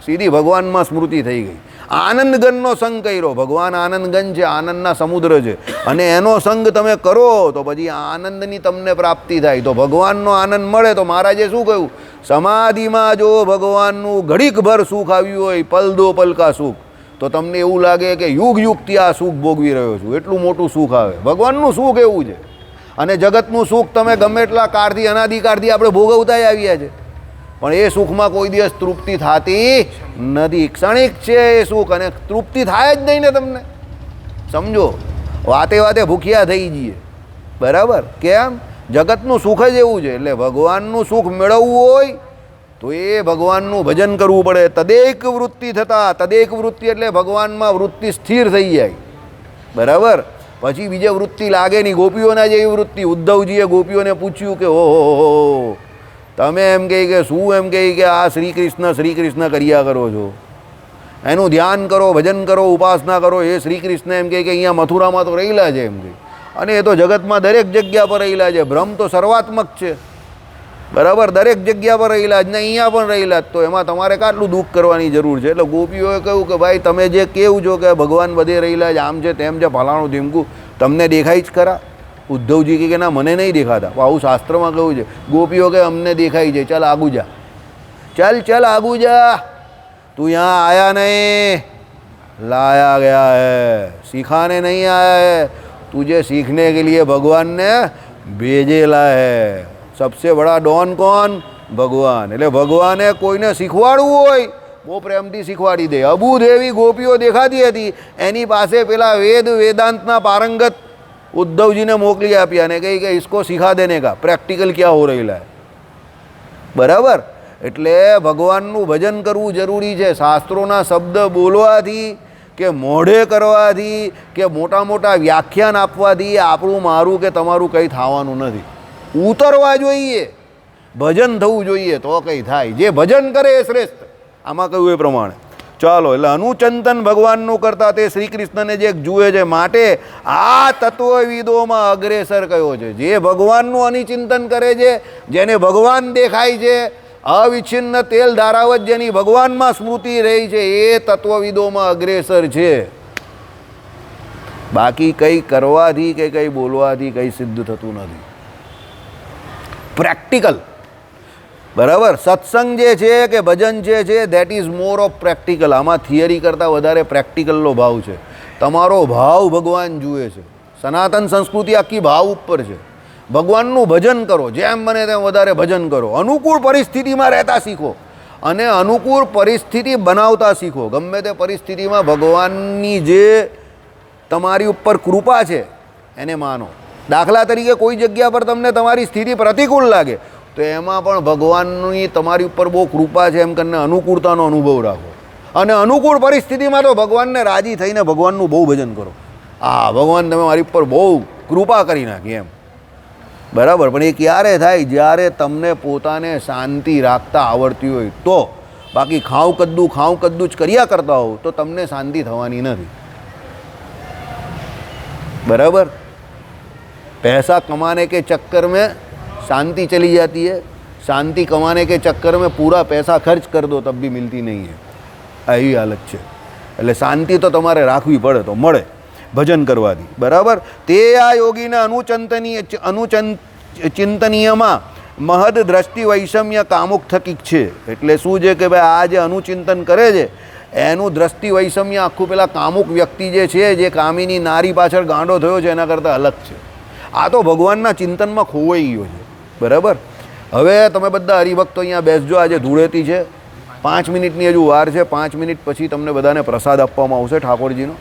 સીધી ભગવાનમાં સ્મૃતિ થઈ ગઈ. આનંદગનનો સંગ કર્યો. ભગવાન આનંદગન છે, આનંદના સમુદ્ર છે, અને એનો સંગ તમે કરો તો પછી આનંદની તમને પ્રાપ્તિ થાય. તો ભગવાનનો આનંદ મળે. તો મહારાજે શું કહ્યું? સમાધિમાં જો ભગવાનનું ઘડીકભર સુખ આવ્યું હોય, પલ દો પલ કા સુખ, તો તમને એવું લાગે કે યુગ યુગથી આ સુખ ભોગવી રહ્યો છું. એટલું મોટું સુખ આવે. ભગવાનનું સુખ એવું છે. અને જગતનું સુખ તમે ગમે એટલા કાળથી અનાદિકાળથી આપણે ભોગવતા આવ્યા છે, પણ એ સુખમાં કોઈ દિવસ તૃપ્તિ થતી નથી. ક્ષણિક છે એ સુખ, અને તૃપ્તિ થાય જ નહીં ને તમને. સમજો, વાતે વાતે ભૂખ્યા થઈ જઈએ. બરાબર. કેમ? જગતનું સુખ જ એવું છે. એટલે ભગવાનનું સુખ મેળવવું હોય તો એ ભગવાનનું ભજન કરવું પડે. તદેક વૃત્તિ થતા, તદેક વૃત્તિ એટલે ભગવાનમાં વૃત્તિ સ્થિર થઈ જાય. બરાબર. પછી બીજે વૃત્તિ લાગે નહીં. ગોપીઓના જેવી વૃત્તિ. ઉદ્ધવજીએ ગોપીઓને પૂછ્યું કે ઓહો, તમે એમ કહી કે શું એમ કહી કે આ શ્રી કૃષ્ણ કર્યા કરો છો, એનું ધ્યાન કરો, ભજન કરો, ઉપાસના કરો. એ શ્રી કૃષ્ણ એમ કહે કે અહીંયા મથુરામાં તો રહેલા છે એમ કહી, અને એ તો જગતમાં દરેક જગ્યા પર રહેલા છે. બ્રહ્મ તો સર્વાત્મક છે. બરાબર. દરેક જગ્યા પર રહેલા જ ને અહીંયા પણ રહેલા જ. તો એમાં તમારે કેટલું દુઃખ કરવાની જરૂર છે? એટલે ગોપીઓએ કહ્યું કે ભાઈ તમે જે કેવું છો કે ભગવાન બધે રહેલા છે, આમ છે તેમ છે, ફલાણું ધીમકું, તમને દેખાય જ ખરા? ઉદ્ધવજી કે ના, મને નહીં દેખાતા. આવું શાસ્ત્રમાં કહ્યું છે. ગોપીઓ કે અમને દેખાય છે. ચાલ આગુ જા, चल આગુ જા, તું यहाँ आया नहीं, लाया गया है, सिखाने नहीं आया है, तुझे सीखने के लिए भगवान ने भेजेला है. सबसे बड़ा डॉन कौन? ભગવાન. એટલે ભગવાને કોઈને શીખવાડવું હોય બહુ પ્રેમથી શીખવાડી દે. અબૂધ એવી ગોપીઓ દેખાતી હતી, એની પાસે પેલા વેદાંતના પારંગત ઉદ્ધવજીને મોકલી આપ્યા અને કહી કે इसको सिखा देने का प्रैक्टिकल क्या हो रहेला है. બરાબર. એટલે ભગવાનનું ભજન કરવું જરૂરી છે. શાસ્ત્રોના શબ્દ બોલવાથી કે મોઢે કરવાથી કે મોટા મોટા વ્યાખ્યાન આપવાથી આપણું મારું કે તમારું કંઈ થવાનું નથી. ઉતરવા જોઈએ, ભજન થવું જોઈએ તો કંઈ થાય. જે ભજન કરે એ શ્રેષ્ઠ. આમાં કહ્યું એ પ્રમાણે. ચાલો. એટલે અનુચંતન ભગવાનનું કરતા તે શ્રી કૃષ્ણને જે જુએ છે, માટે આ તત્વવિદોમાં અગ્રેસર કયો છે. જે ભગવાનનું અનુચિંતન કરે છે, જેને ભગવાન દેખાય છે, અવિચ્છિન્ન તેલ ધારાવત જેની ભગવાનમાં સ્મૃતિ રહી છે, એ તત્વવિદોમાં અગ્રેસર છે. બાકી કંઈ કરવાથી કે કંઈ બોલવાથી કંઈ સિદ્ધ થતું નથી. પ્રેક્ટિકલ. બરાબર. સત્સંગ જે છે કે ભજન જે છે, that is more of practical. આમાં થિયરી કરતાં વધારે પ્રેક્ટિકલનો ભાવ છે. તમારો ભાવ ભગવાન જુએ છે. સનાતન સંસ્કૃતિ આખી ભાવ ઉપર છે. ભગવાનનું ભજન કરો, જેમ બને તેમ વધારે ભજન કરો. અનુકૂળ પરિસ્થિતિમાં રહેતા શીખો અને અનુકૂળ પરિસ્થિતિ બનાવતા શીખો. ગમે તે પરિસ્થિતિમાં ભગવાનની જે તમારી ઉપર કૃપા છે એને માનો. દાખલા તરીકે કોઈ જગ્યા પર તમને તમારી સ્થિતિ પ્રતિકૂળ લાગે તો એમાં પણ ભગવાનની તમારી ઉપર બહુ કૃપા છે એમ કરીને અનુકૂળતાનો અનુભવ રાખો. અને અનુકૂળ પરિસ્થિતિમાં તો ભગવાનને રાજી થઈને ભગવાનનું બહુ ભજન કરો. ભગવાન તમે મારી ઉપર બહુ કૃપા કરી નાખી એમ, બરાબર. પણ એ ક્યારે થાય? જ્યારે તમને પોતાને શાંતિ રાખતા આવડતી હોય તો. બાકી ખાઉં કદ્દું જ કર્યા કરતા હોવ તો તમને શાંતિ થવાની નથી, बराबर. पैसा कमाने के चक्कर में शांति चली जाती है, शांति कमाने के चक्कर में पूरा पैसा खर्च कर दो तब भी मिलती नहीं है. આવી હાલત છે. એટલે શાંતિ તો તમારે રાખવી પડે તો મળે ભજન કરવાથી, બરાબર. તે આ યોગીને ચિંતનીયમાં મહદ દ્રષ્ટિ વૈષમ્ય કામુક થકી છે. એટલે શું છે કે ભાઈ આ જે અનુચિંતન કરે છે એનું દ્રષ્ટિ વૈષમ્ય આખું પેલા કામુક વ્યક્તિ જે છે, જે કામીની નારી પાછળ ગાંડો થયો છે એના કરતાં અલગ છે. આ તો ભગવાનના ચિંતનમાં ખોવાઈ ગયો છે, બરાબર. હવે તમે બધા હરિભક્તો અહીંયા બેસજો. આજે ધૂળેટી છે, 5 મિનિટની હજુ વાર છે. 5 મિનિટ પછી તમને બધાને પ્રસાદ આપવામાં આવશે ઠાકોરજીનો.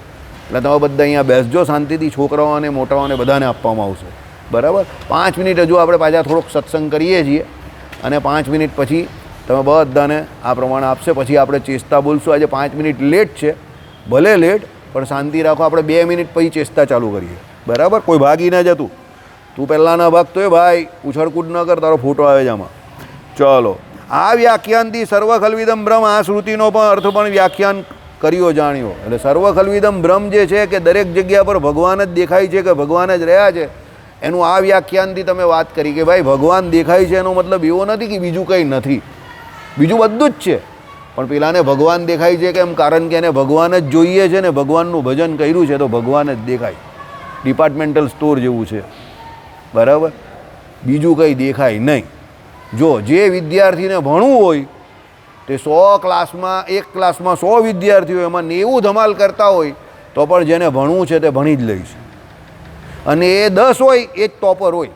એટલે તમે બધા અહીંયા બેસજો શાંતિથી. છોકરાઓને મોટાઓને બધાને આપવામાં આવશે, બરાબર. 5 મિનિટ હજુ આપણે પાછા થોડોક સત્સંગ કરીએ છીએ અને 5 મિનિટ પછી તમે બધાને આ પ્રમાણે આપશે. પછી આપણે ચેષ્ટા બોલશું. આજે 5 મિનિટ લેટ છે, ભલે લેટ, પણ શાંતિ રાખો. આપણે 2 મિનિટ પછી ચેષ્ટા ચાલુ કરીએ, બરાબર. કોઈ ભાગી ન જતું. તું પહેલાંના ભાગતો એ ભાઈ ઉછળકૂદ ન કર, તારો ફોટો આવે છે આમાં. ચલો. આ વ્યાખ્યાનથી સર્વ ખલ્વિદમ બ્રહ્મ, આ શ્રુતિનો પણ અર્થ પણ વ્યાખ્યાન કર્યો જાણ્યો. એટલે સર્વ ખલ્વિદમ બ્રહ્મ જે છે કે દરેક જગ્યા પર ભગવાન જ દેખાય છે કે ભગવાન જ રહ્યા છે, એનું આ વ્યાખ્યાનથી તમે વાત કરી કે ભાઈ ભગવાન દેખાય છે એનો મતલબ એવો નથી કે બીજું કંઈ નથી, બીજું બધું જ છે. પણ પેલાને ભગવાન દેખાય છે કેમ? કારણ કે એને ભગવાન જ જોઈએ છે ને ભગવાનનું ભજન કર્યું છે તો ભગવાન જ દેખાય. ડિપાર્ટમેન્ટલ સ્ટોર જેવું છે, બરાબર. બીજું કંઈ દેખાય નહીં. જો જે વિદ્યાર્થીને ભણવું હોય તે 100 ક્લાસમાં, એક ક્લાસમાં 100 વિદ્યાર્થીઓ એમાં 90 ધમાલ કરતા હોય તો પણ જેને ભણવું છે તે ભણી જ લઈશ. અને એ 10 હોય એ જ ટોપર હોય,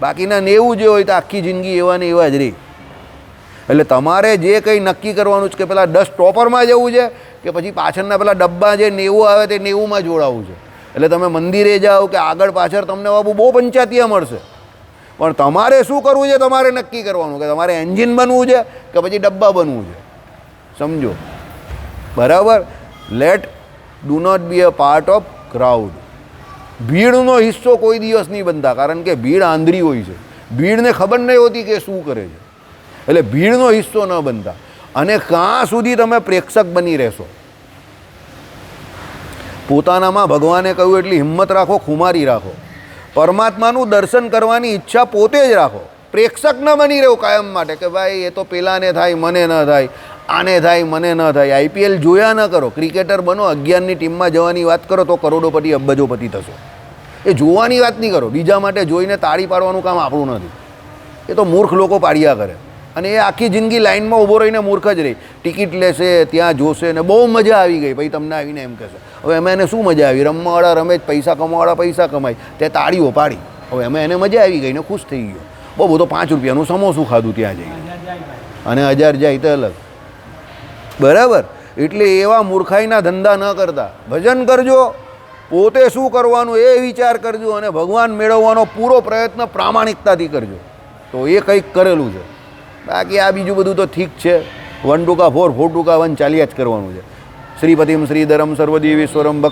બાકીના 90 જે હોય તો આખી જિંદગી એવા ને એવા જ રહે. એટલે તમારે જે કંઈ નક્કી કરવાનું છે કે પેલા 10 ટોપરમાં જવું છે કે પછી પાછળના પેલા ડબ્બા જે 90 આવે તે 90માં જોડાવવું છે. એટલે તમે મંદિરે જાઓ કે આગળ પાછળ તમને બાબુ બહુ પંચાયતીયા મળશે, પણ તમારે શું કરવું છે તમારે નક્કી કરવાનું કે તમારે એન્જિન બનવું છે કે પછી ડબ્બા બનવું છે. સમજો, બરાબર. Let do not be a part of crowd. ભીડનો હિસ્સો કોઈ દિવસ નહીં બનતા, કારણ કે ભીડ આંધળી હોય છે. ભીડને ખબર નહીં હોતી કે શું કરે છે. એટલે ભીડનો હિસ્સો ન બનતા. અને ક્યાં સુધી તમે પ્રેક્ષક બની રહેશો? પોતાનામાં ભગવાને કહ્યું એટલી હિંમત રાખો, ખુમારી રાખો. પરમાત્માનું દર્શન કરવાની ઈચ્છા પોતે જ રાખો. પ્રેક્ષક ન બની રહ્યો કાયમ માટે કે ભાઈ એ તો પેલાને થાય મને ન થાય, આને થાય મને ન થાય. આઈપીએલ જોયા ન કરો, ક્રિકેટર બનો, 11ની ટીમમાં જવાની વાત કરો તો કરોડોપતિ અબજોપતિ થશો. એ જોવાની વાત નહીં કરો. બીજા માટે જોઈને તાળી પાડવાનું કામ આપણું નથી. એ તો મૂર્ખ લોકો પાડ્યા કરે. અને એ આખી જિંદગી લાઇનમાં ઊભો રહીને મૂર્ખ જ રહી. ટિકિટ લેશે, ત્યાં જોશે ને બહુ મજા આવી ગઈ. ભાઈ તમને આવીને એમ કહેશે હવે એમાં એને શું મજા આવી? રમવાવાળા રમે, પૈસા કમાવાળા પૈસા કમાય, તે તાળીઓ પાડી. હવે એમાં એને મજા આવી ગઈ ને ખુશ થઈ ગયો. બહુ બધો 5 રૂપિયાનું સમોસું ખાધું ત્યાં જઈને, અને 1000 જાય તો અલગ, બરાબર. એટલે એવા મૂર્ખાઈના ધંધા ન કરતા ભજન કરજો. પોતે શું કરવાનું એ વિચાર કરજો અને ભગવાન મેળવવાનો પૂરો પ્રયત્ન પ્રામાણિકતાથી કરજો તો એ કંઈક કરેલું છે. બાકી આ બીજું બધું તો ઠીક છે. 1 2 4 4 2 1 ચાલ્યા જ કરવાનું છે. શ્રીપતિમ શ્રીધરમ સર્વદેવીશ્વરમ